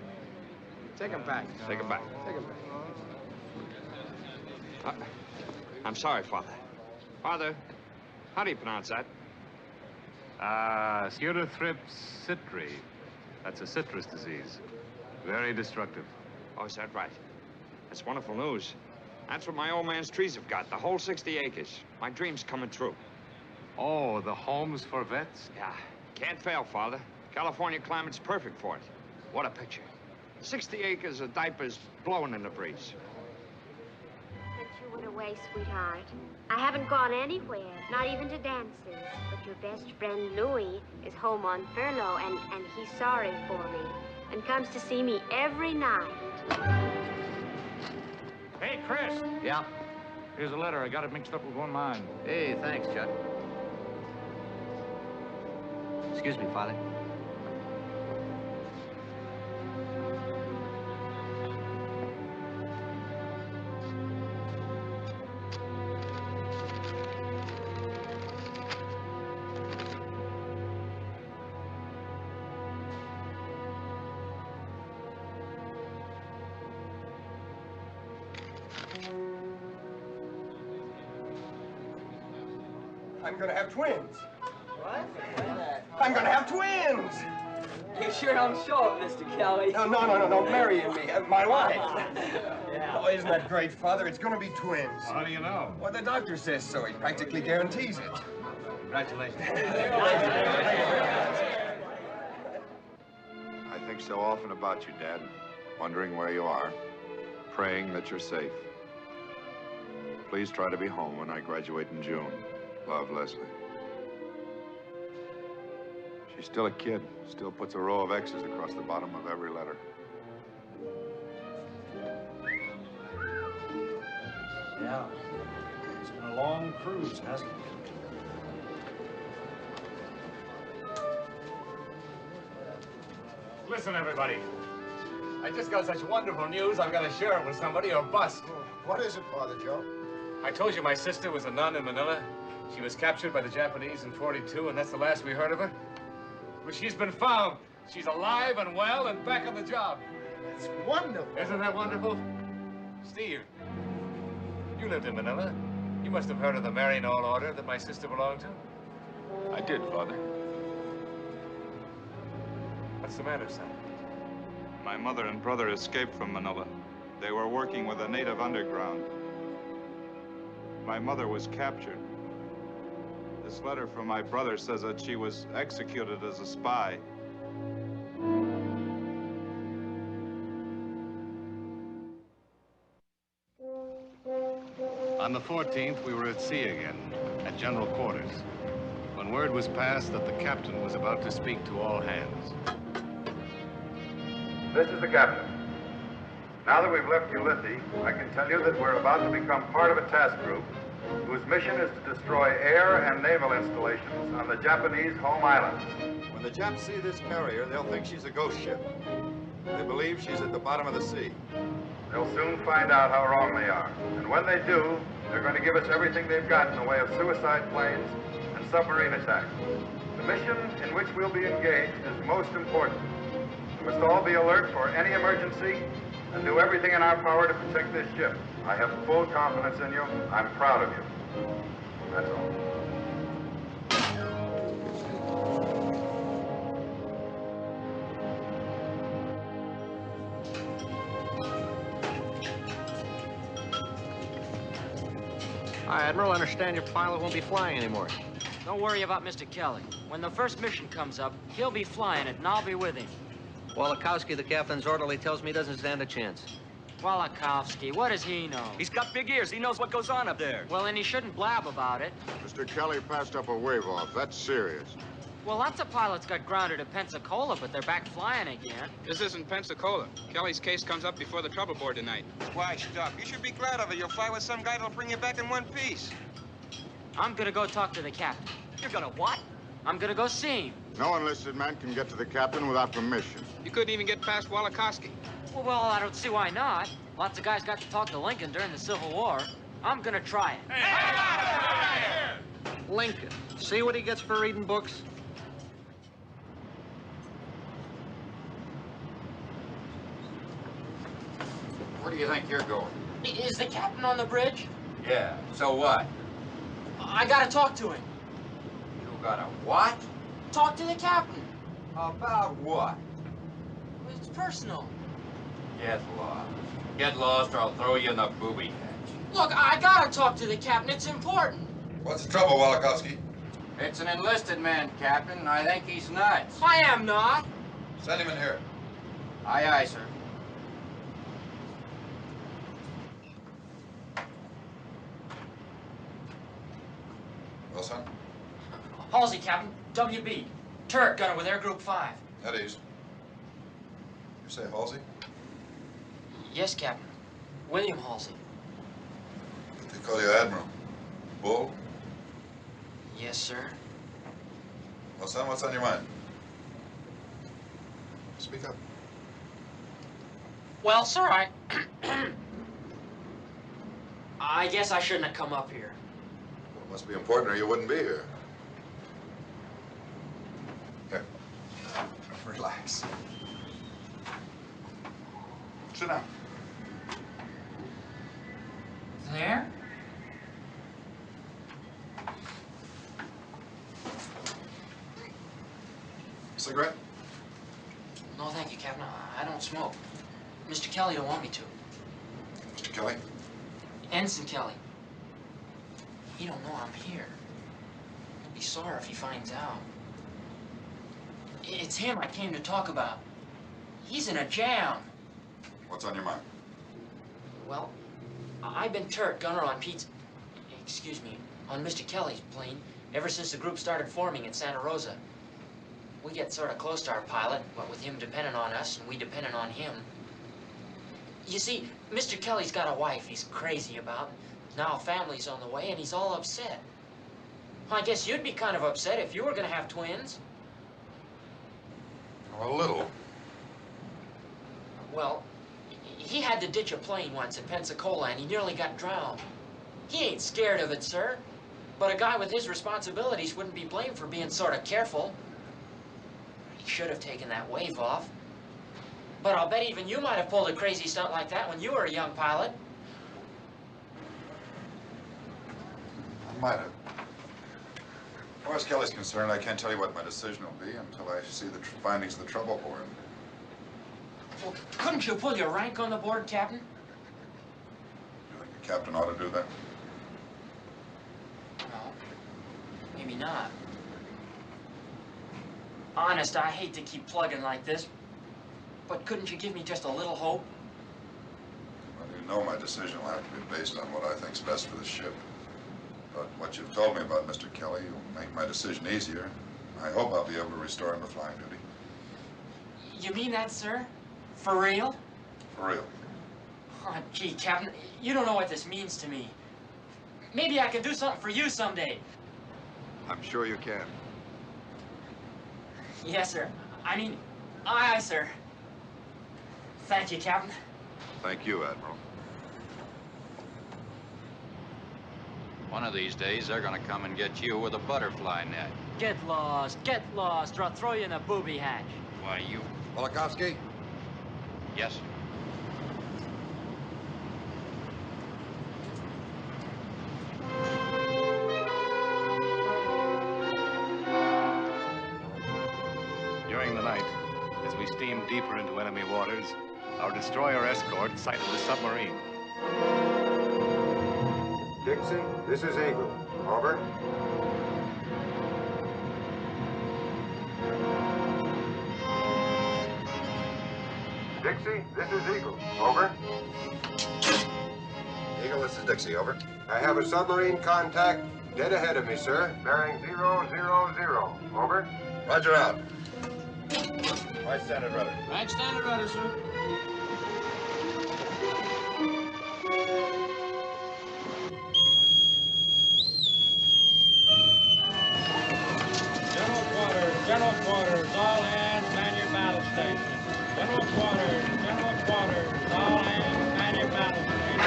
Take him back. Take him back. Take him back. I'm sorry, Father. Father, how do you pronounce that? Scutothrip citri. That's a citrus disease. Very destructive. Oh, is that right? That's wonderful news. That's what my old man's trees have got, the whole 60 acres. My dream's coming true. Oh, the homes for vets? Yeah. Can't fail, Father. California climate's perfect for it. What a picture. 60 acres of diapers blowing in the breeze. Since you went away, sweetheart, I haven't gone anywhere, not even to dances. But your best friend, Louis, is home on furlough, and he's sorry for me, and comes to see me every night. Hey, Chris. Yeah? Here's a letter. I got it mixed up with one of mine. Hey, thanks, Judd. Excuse me, Father. I'm gonna have twins. What? I'm gonna have twins! You sure don't show it, Mr. Kelly. No, Mary and me, my wife. Oh, isn't that great, Father? It's gonna be twins. How do you know? Well, the doctor says so. He practically guarantees it. Congratulations. I think so often about you, Dad. Wondering where you are. Praying that you're safe. please try to be home when I graduate in June. Love, Leslie. She's still a kid, still puts a row of X's across the bottom of every letter. Yeah. It's been a long cruise, hasn't it? Listen, everybody. I just got such wonderful news, I've got to share it with somebody or bust. What is it, Father Joe? I told you my sister was a nun in Manila. She was captured by the Japanese in '42, and that's the last we heard of her. But she's been found. She's alive and well and back on the job. It's wonderful. Isn't that wonderful? Steve, you lived in Manila. You must have heard of the Maryknoll Order that my sister belonged to. I did, Father. What's the matter, son? My mother and brother escaped from Manila. They were working with a native underground. My mother was captured. This letter from my brother says that she was executed as a spy. On the 14th, we were at sea again, at general quarters, when word was passed that the captain was about to speak to all hands. This is the captain. Now that we've left Ulithi, I can tell you that we're about to become part of a task group whose mission is to destroy air and naval installations on the Japanese home islands. When the Japs see this carrier, they'll think she's a ghost ship. They believe she's at the bottom of the sea. They'll soon find out how wrong they are. And when they do, they're going to give us everything they've got in the way of suicide planes and submarine attacks. The mission in which we'll be engaged is most important. We must all be alert for any emergency and do everything in our power to protect this ship. I have full confidence in you. I'm proud of you. That's all. Hi, Admiral. I understand your pilot won't be flying anymore. Don't worry about Mr. Kelly. When the first mission comes up, he'll be flying it, and I'll be with him. Walikowski, the captain's orderly, tells me he doesn't stand a chance. Walikowski, what does he know? He's got big ears. He knows what goes on up there. Well, then he shouldn't blab about it. Mr. Kelly passed up a wave-off. That's serious. Well, lots of pilots got grounded at Pensacola, but they're back flying again. This isn't Pensacola. Kelly's case comes up before the trouble board tonight. Why, stop. You should be glad of it. You'll fly with some guy that'll bring you back in one piece. I'm gonna go talk to the captain. You're gonna what? I'm gonna go see him. No enlisted man can get to the captain without permission. You couldn't even get past Walikowski. Well, I don't see why not. Lots of guys got to talk to Lincoln during the Civil War. I'm gonna try it. Lincoln. See what he gets for reading books? Where do you think you're going? Is the captain on the bridge? Yeah, so what? I gotta talk to him. You got a what? Talk to the captain. About what? It's personal. Get lost. Get lost or I'll throw you in the booby hatch. Look, I gotta talk to the captain. It's important. What's the trouble, Walikowski? It's an enlisted man, Captain. I think he's nuts. I am not. Send him in here. Aye, aye, sir. Well, son? Halsey, Captain. WB. Turret gunner with Air Group 5. At ease. You say Halsey? Yes, Captain. William Halsey. But they call you Admiral. Bull? Yes, sir. Well, son, what's on your mind? Speak up. Well, sir, I guess I shouldn't have come up here. Well, it must be important or you wouldn't be here. Here. Relax. Sit down. There? Cigarette? No, thank you, Captain. I don't smoke. Mr. Kelly don't want me to. Mr. Kelly? Ensign Kelly. He don't know I'm here. He'll be sorry if he finds out. It's him I came to talk about. He's in a jam. What's on your mind? Well, I've been turret gunner on Pete's excuse me, on Mr. Kelly's plane, ever since the group started forming in Santa Rosa. We get sort of close to our pilot, what with him depending on us and we depending on him. You see, Mr. Kelly's got a wife he's crazy about. Now a family's on the way and he's all upset. I guess you'd be kind of upset if you were gonna have twins. A little. Well, he had to ditch a plane once in Pensacola and he nearly got drowned. He ain't scared of it, sir. But a guy with his responsibilities wouldn't be blamed for being sort of careful. He should have taken that wave off. But I'll bet even you might have pulled a crazy stunt like that when you were a young pilot. I might have. As far as Kelly's concerned, I can't tell you what my decision will be until I see the findings of the trouble board. Well, couldn't you pull your rank on the board, Captain? You think the captain ought to do that? No, maybe not. Honest, I hate to keep plugging like this, but couldn't you give me just a little hope? Well, you know my decision will have to be based on what I think's best for the ship. But what you've told me about Mr. Kelly will make my decision easier. I hope I'll be able to restore him to flying duty. You mean that, sir? For real? For real. Oh, gee, Captain, you don't know what this means to me. Maybe I can do something for you someday. I'm sure you can. Yes, sir. I mean, aye, aye, sir. Thank you, Captain. Thank you, Admiral. One of these days, they're gonna come and get you with a butterfly net. Get lost, or I'll throw you in a booby hatch. Why, you... Volikovsky? Yes, sir. During the night, as we steamed deeper into enemy waters, our destroyer escort sighted the submarine. Dixie, this is Eagle. Over. Dixie, this is Eagle. Over. Eagle, this is Dixie. Over. I have a submarine contact dead ahead of me, sir. Bearing 000. Over. Roger out. Right standard rudder. Right standard rudder, sir. General quarters, all hands, man your battle station. General quarters, all hands, man your battle station.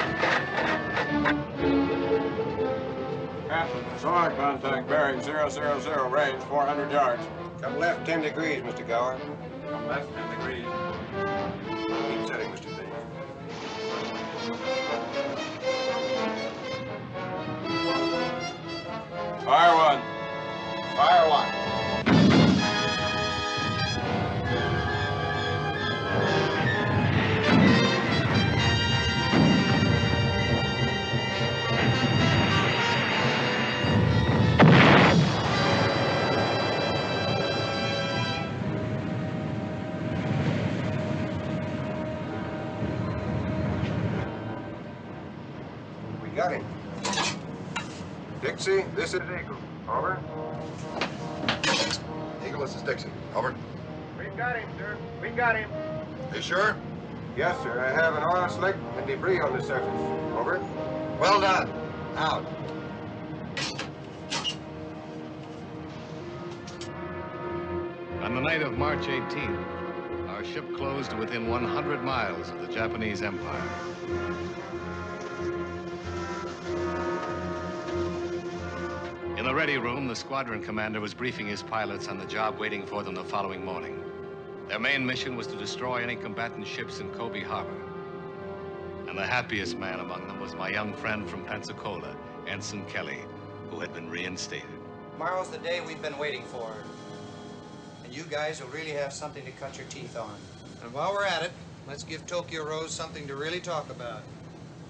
Captain, sonar contact bearing 000, range 400 yards. Come left 10 degrees, Mr. Gower. Come left 10 degrees. Keep setting, Mr. B. Fire one. Fire one. Got him. Dixie, this is Eagle. Over. Eagle, this is Dixie. Over. We've got him, sir. We got him. You sure? Yes, sir. I have an oil slick and debris on the surface. Over. Well done. Out. On the night of March 18th, our ship closed to within 100 miles of the Japanese Empire. In the ready room, the squadron commander was briefing his pilots on the job waiting for them the following morning. Their main mission was to destroy any combatant ships in Kobe Harbor. And the happiest man among them was my young friend from Pensacola, Ensign Kelly, who had been reinstated. Tomorrow's the day we've been waiting for. And you guys will really have something to cut your teeth on. And while we're at it, let's give Tokyo Rose something to really talk about.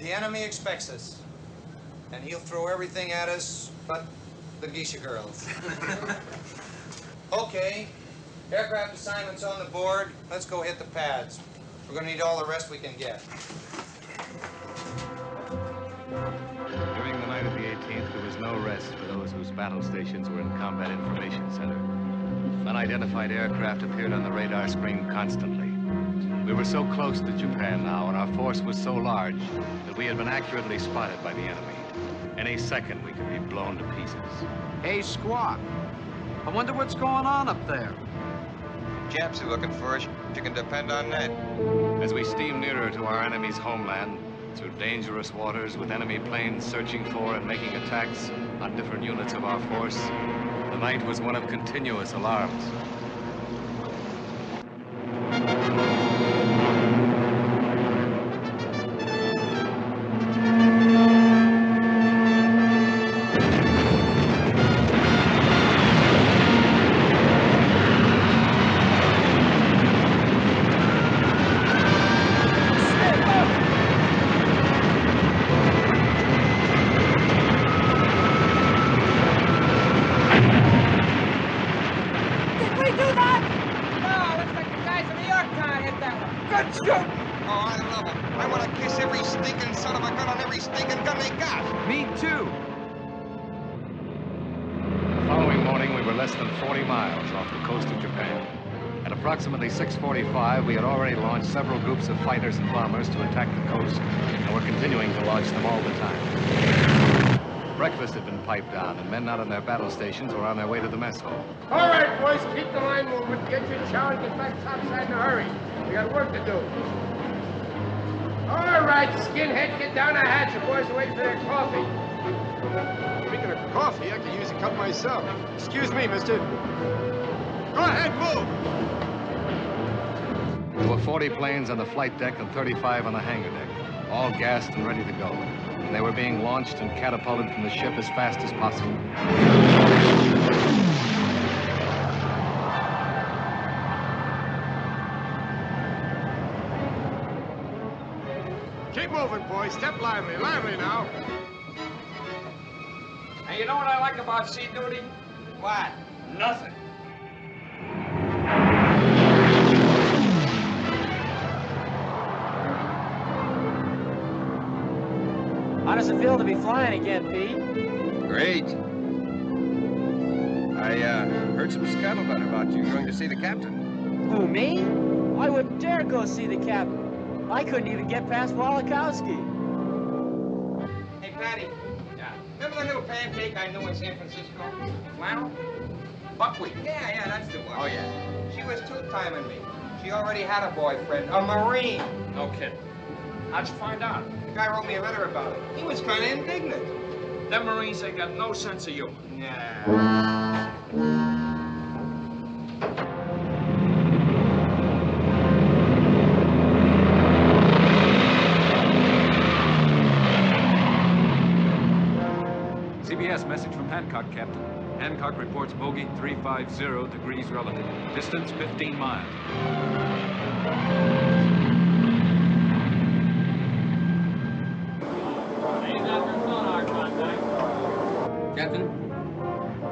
The enemy expects us. And he'll throw everything at us but the geisha girls. Okay, aircraft assignments on the board. Let's go hit the pads. We're gonna need all the rest we can get. During the night of the 18th, no rest for those whose battle stations were in Combat Information Center. Unidentified aircraft appeared on the radar screen constantly. We were so close to Japan now, and our force was so large that we had been accurately spotted by the enemy. Any second, we could be blown to pieces. Hey, Squawk. I wonder what's going on up there. Japs are looking for us. You can depend on that. As we steamed nearer to our enemy's homeland, through dangerous waters with enemy planes searching for and making attacks on different units of our force, the night was one of continuous alarms. Approximately 6:45, we had already launched several groups of fighters and bombers to attack the coast, and were continuing to launch them all the time. Breakfast had been piped down, and men not on their battle stations were on their way to the mess hall. All right, boys, keep the line moving. Get your chow and get back topside in a hurry. We got work to do. All right, skinhead, get down the hatch. The boys are waiting for their coffee. Speaking of coffee, I could use a cup myself. Excuse me, mister. Go ahead, move! There were 40 planes on the flight deck and 35 on the hangar deck, all gassed and ready to go. And they were being launched and catapulted from the ship as fast as possible. Keep moving, boys. Step lively. Lively now. Hey, you know what I like about sea duty? What? Nothing. How does it feel to be flying again, Pete? Great. I heard some scuttlebutt about you going to see the captain. Who, me? I wouldn't dare go see the captain. I couldn't even get past Walikowski. Hey, Patty. Yeah. Remember the little pancake I knew in San Francisco? Flannel? Buckwheat. Yeah, that's the one. Oh, yeah. She was two-timing me. She already had a boyfriend, a Marine. No kidding. How'd you find out? The guy wrote me a letter about it. He was kind of indignant. Them Marines, they got no sense of humor. Yeah. CBS message from Hancock, Captain. Hancock reports bogey 350 degrees relative. Distance 15 miles. Captain,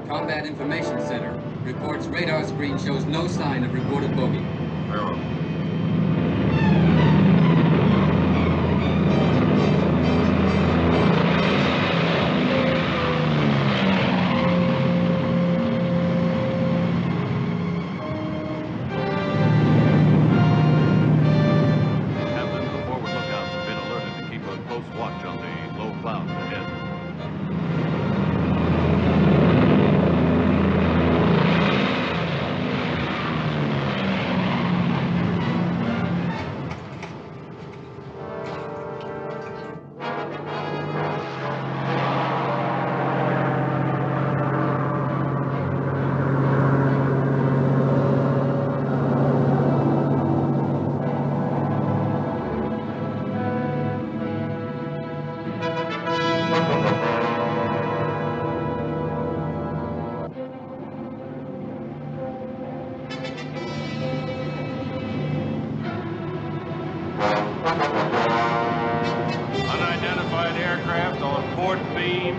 Combat Information Center reports radar screen shows no sign of reported bogey. Very well. Captain, the forward lookouts have been alerted to keep a close watch on the low clouds ahead. Unidentified aircraft on port beam.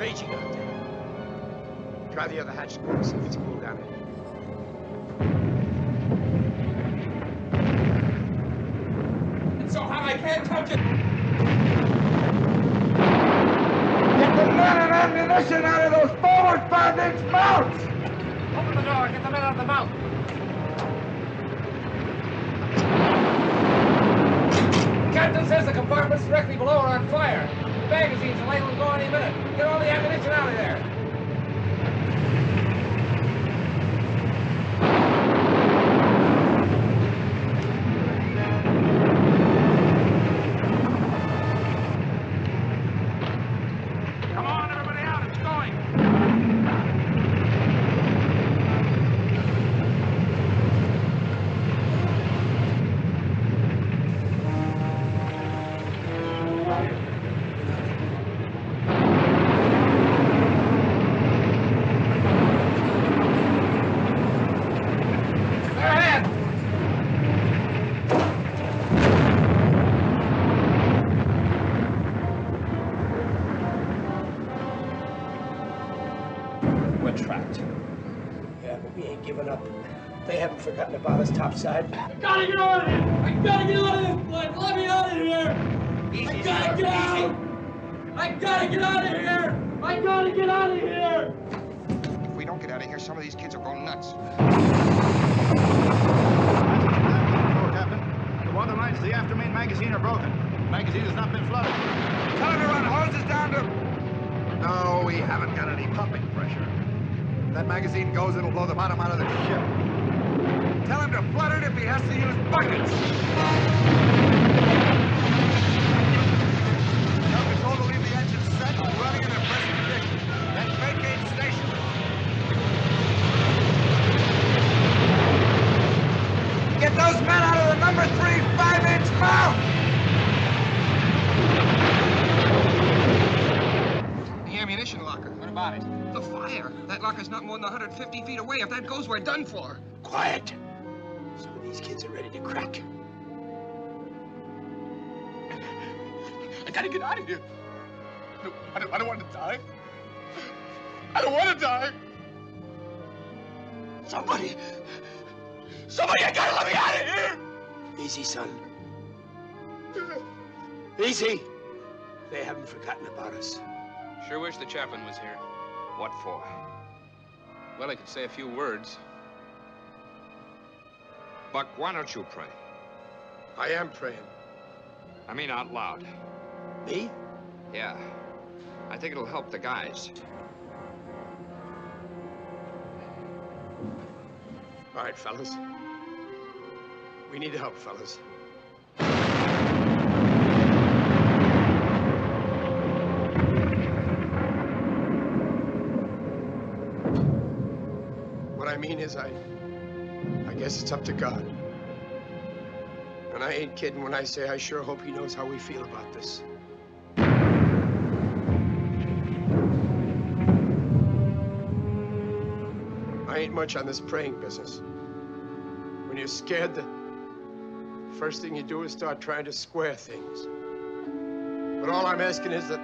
raging out there. Try the other hatch, Squirrel, see if it's cooled down any. It's so hot I can't touch it. Get the men and ammunition out of those forward 5-inch mounts! Open the door. Get the men out of the mount. The captain says the compartments directly below are on fire. The magazines are liable to go any minute. Get all the ammunition out of there. Come on, everybody out. It's going. They're ahead. We're trapped. Yeah, but we ain't giving up. They haven't forgotten about us topside. I gotta get out of here. I gotta get out of this place. Let me out of here. I gotta get out. I gotta get out of here. I gotta get out of here. If we don't get out of here, some of these kids will go nuts. Captain. The water lines to the after main magazine are broken. The magazine has not been flooded. Tell him to run hoses down to... No, we haven't got any pumping pressure. If that magazine goes, it'll blow the bottom out of the ship. Tell him to flood it if he has to use buckets. Tell control to leave the engine set and running in their present condition. Then vacate station. Get those men out of the number 3 5-inch mount! The ammunition locker. What about it? The fire. That locker's not more than 150 feet away. If that goes, we're done for. Quiet. Some of these kids are ready to crack. I gotta get out of here. I don't want to die. I don't want to die. Somebody, I gotta let me out of here. Easy, son. Easy. They haven't forgotten about us. Sure wish the chaplain was here. What for? Well, he could say a few words. Buck, why don't you pray? I am praying. I mean out loud. Me? Yeah. I think it'll help the guys. All right, fellas. We need help, fellas. What I mean is, I guess it's up to God. And I ain't kidding when I say I sure hope he knows how we feel about this. I ain't much on this praying business. When you're scared, the first thing you do is start trying to square things. But all I'm asking is that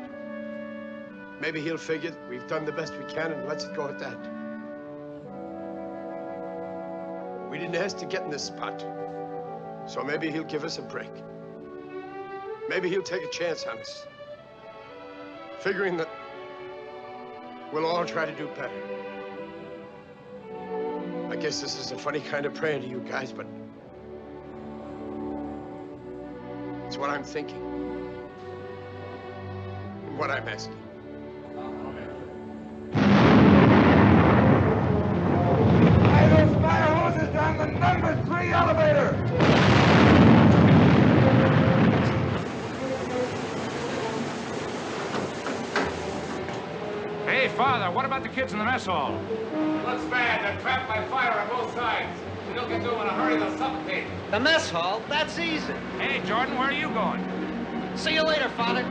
maybe he'll figure we've done the best we can and lets it go at that. We didn't ask to get in this spot, so maybe he'll give us a break. Maybe he'll take a chance on us, figuring that we'll all try to do better. I guess this is a funny kind of praying to you guys, but it's what I'm thinking and what I'm asking. Lay those fire hoses down the number 3 elevator! Hey, Father, what about the kids in the mess hall? Looks bad. They're trapped by fire on both sides. We don't get to them in a hurry, they'll suffocate. The mess hall? That's easy. Hey, Jordan, where are you going? See you later, Father.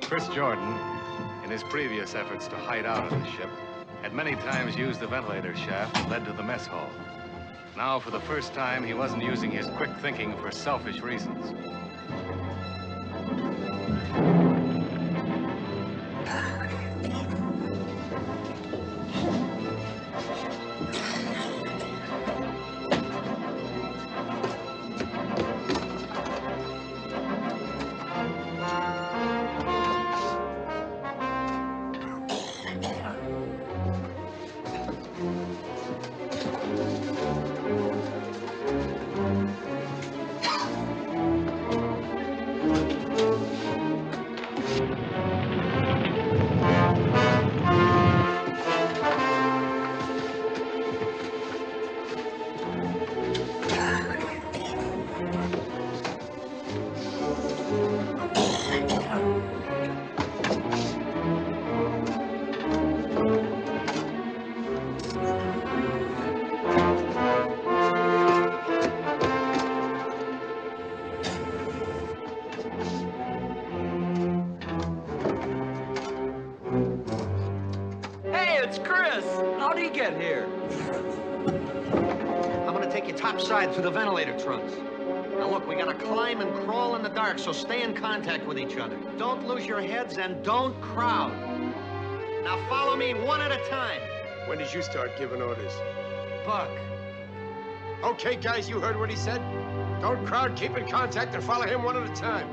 Chris Jordan, in his previous efforts to hide out of the ship, had many times used the ventilator shaft that led to the mess hall. Now, for the first time, he wasn't using his quick thinking for selfish reasons. Through the ventilator trunks. Now look, we gotta climb and crawl in the dark, so stay in contact with each other. Don't lose your heads and don't crowd. Now follow me one at a time. When did you start giving orders? Buck. Okay, guys, you heard what he said? Don't crowd, keep in contact, and follow him one at a time.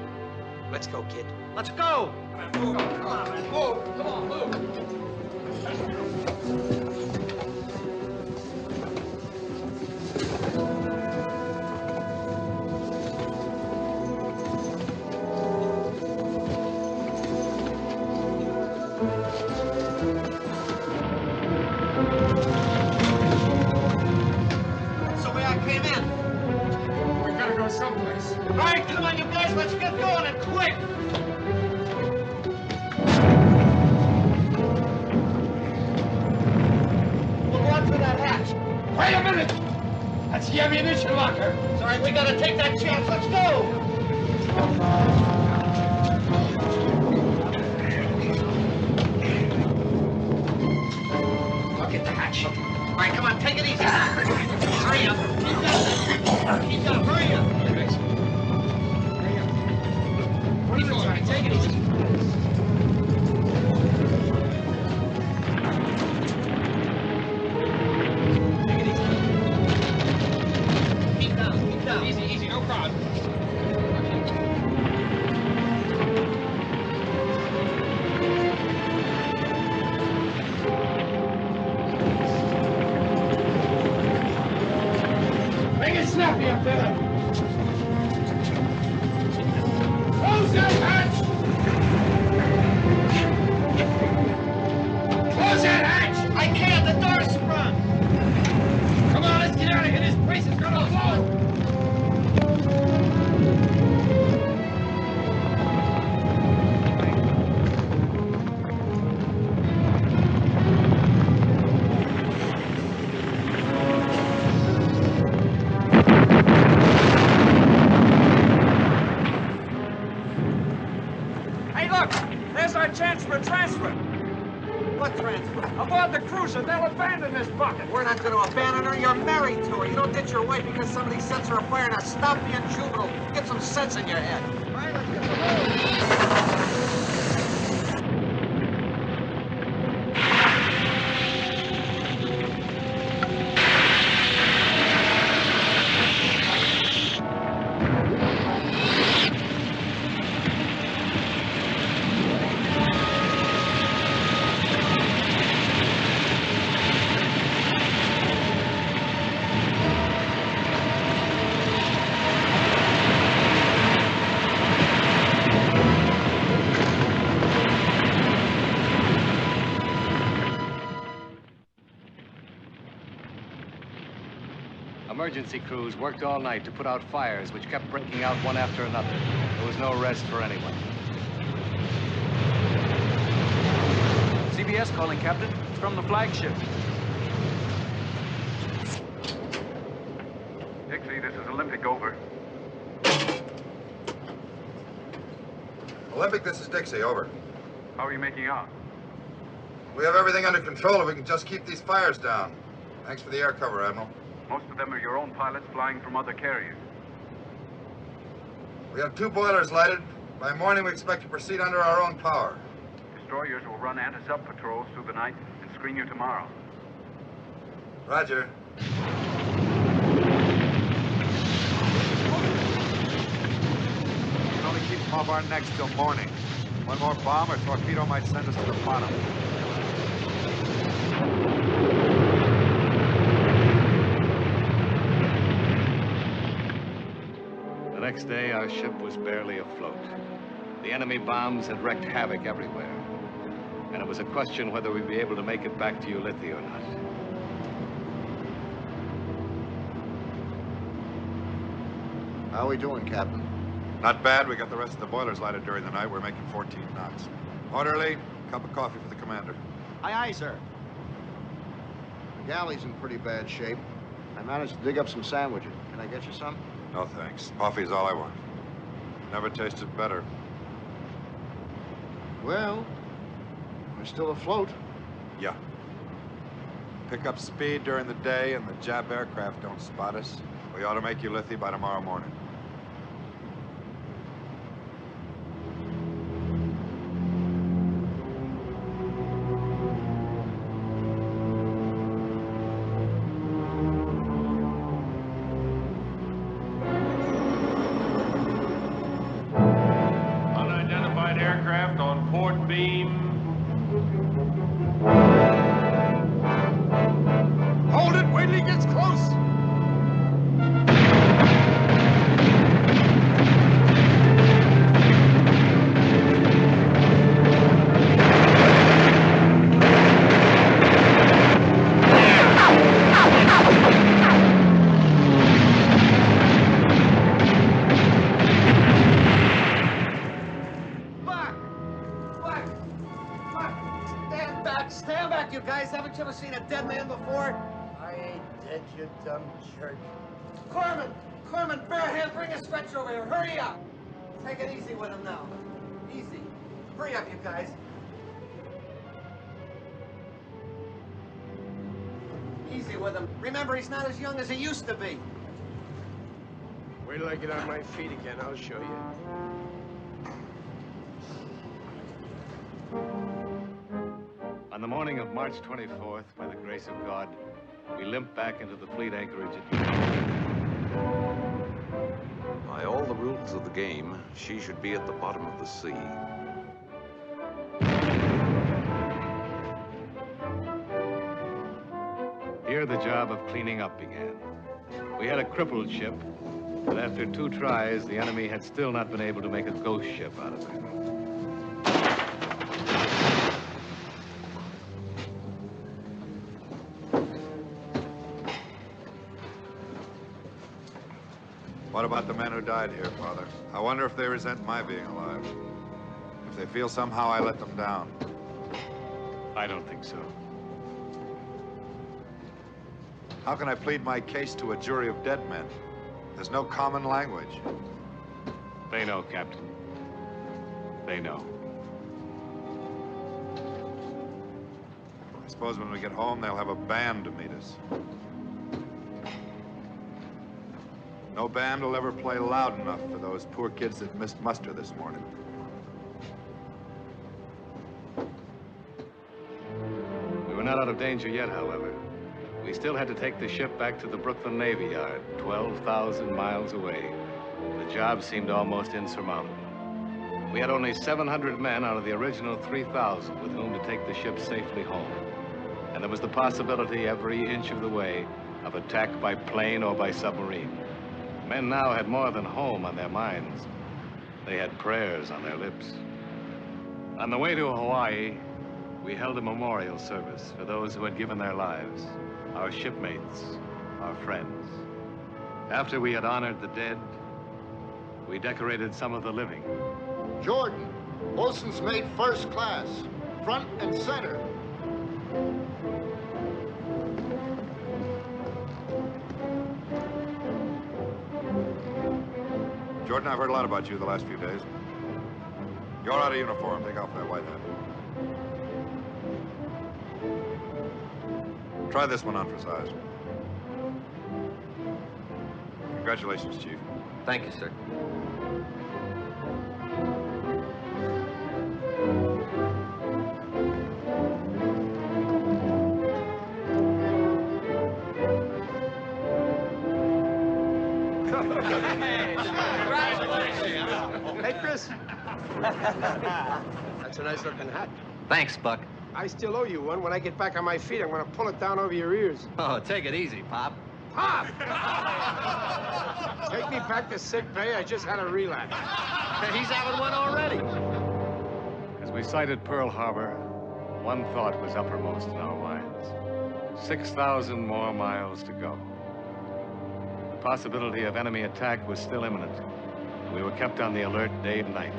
Let's go, kid. Let's go! Move, come on, man. Move, come on, move. We gotta take that chance. Let's go! Look at the hatch. All right, come on, take it easy. Hurry up. Keep up. Hurry up. Hurry up. Keep going. Take it easy. They'll abandon this bucket. We're not going to abandon her. You're married to her. You don't ditch your wife because somebody sets her afire. Now stop being juvenile. Get some sense in your head. All right, let's get the road. Emergency crews worked all night to put out fires which kept breaking out one after another. There was no rest for anyone. CBS calling, Captain. It's from the flagship. Dixie, this is Olympic, over. Olympic, this is Dixie, over. How are you making out? We have everything under control if we can just keep these fires down. Thanks for the air cover, Admiral. Most of them are your own pilots flying from other carriers. We have 2 boilers lighted. By morning, we expect to proceed under our own power. Destroyers will run anti-sub patrols through the night and screen you tomorrow. Roger. We can only keep them off our necks till morning. One more bomb or torpedo might send us to the bottom. The next day, our ship was barely afloat. The enemy bombs had wreaked havoc everywhere. And it was a question whether we'd be able to make it back to Ulithi or not. How are we doing, Captain? Not bad. We got the rest of the boilers lighted during the night. We're making 14 knots. Orderly, cup of coffee for the commander. Aye, aye, sir. The galley's in pretty bad shape. I managed to dig up some sandwiches. Can I get you some? No, thanks. Coffee's all I want. Never tasted better. Well, we're still afloat. Yeah. Pick up speed during the day and the Jap aircraft don't spot us. We ought to make Ulithi by tomorrow morning. Unidentified aircraft on port beam. Hold it! Wait till he gets close! Stand back, you guys. Haven't you ever seen a dead man before? I ain't dead, you dumb jerk. Corman, Bearhand, bring a stretcher over here. Hurry up. Take it easy with him now. Easy. Hurry up, you guys. Easy with him. Remember, he's not as young as he used to be. Wait till I get on my feet again, I'll show you. On the morning of March 24th, by the grace of God, we limped back into the fleet anchorage at By all the rules of the game, she should be at the bottom of the sea. Here the job of cleaning up began. We had a crippled ship, but after 2 tries, the enemy had still not been able to make a ghost ship out of her. What about the men who died here, Father? I wonder if they resent my being alive. If they feel somehow I let them down. I don't think so. How can I plead my case to a jury of dead men? There's no common language. They know, Captain. They know. I suppose when we get home, they'll have a band to meet us. No band will ever play loud enough for those poor kids that missed muster this morning. We were not out of danger yet, however. We still had to take the ship back to the Brooklyn Navy Yard, 12,000 miles away. The job seemed almost insurmountable. We had only 700 men out of the original 3,000 with whom to take the ship safely home. And there was the possibility every inch of the way of attack by plane or by submarine. Men now had more than home on their minds. They had prayers on their lips. On the way to Hawaii, we held a memorial service for those who had given their lives, our shipmates, our friends. After we had honored the dead, we decorated some of the living. Jordan, bosun's mate first class, front and center. Jordan, I've heard a lot about you the last few days. You're out of uniform. Take off that white hat. Try this one on for size. Congratulations, Chief. Thank you, sir. Hey, Chris. That's a nice looking hat. Thanks, Buck. I still owe you one. When I get back on my feet, I'm gonna pull it down over your ears. Oh, take it easy, Pop. Pop! Take me back to sick bay. I just had a relapse. He's having one already. As we sighted Pearl Harbor, one thought was uppermost in our minds. 6,000 more miles to go. The possibility of enemy attack was still imminent. We were kept on the alert day and night.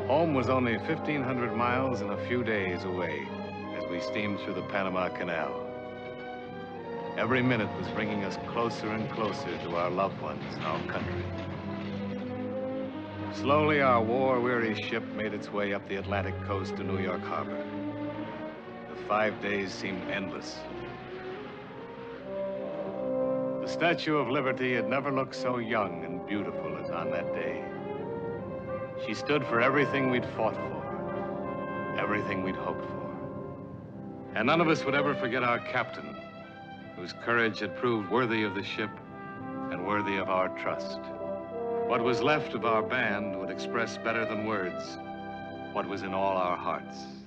Home was only 1,500 miles and a few days away as we steamed through the Panama Canal. Every minute was bringing us closer and closer to our loved ones, our country. Slowly, our war-weary ship made its way up the Atlantic coast to New York Harbor. The 5 days seemed endless. The Statue of Liberty had never looked so young and beautiful as on that day. She stood for everything we'd fought for, everything we'd hoped for. And none of us would ever forget our captain, whose courage had proved worthy of the ship and worthy of our trust. What was left of our band would express better than words what was in all our hearts.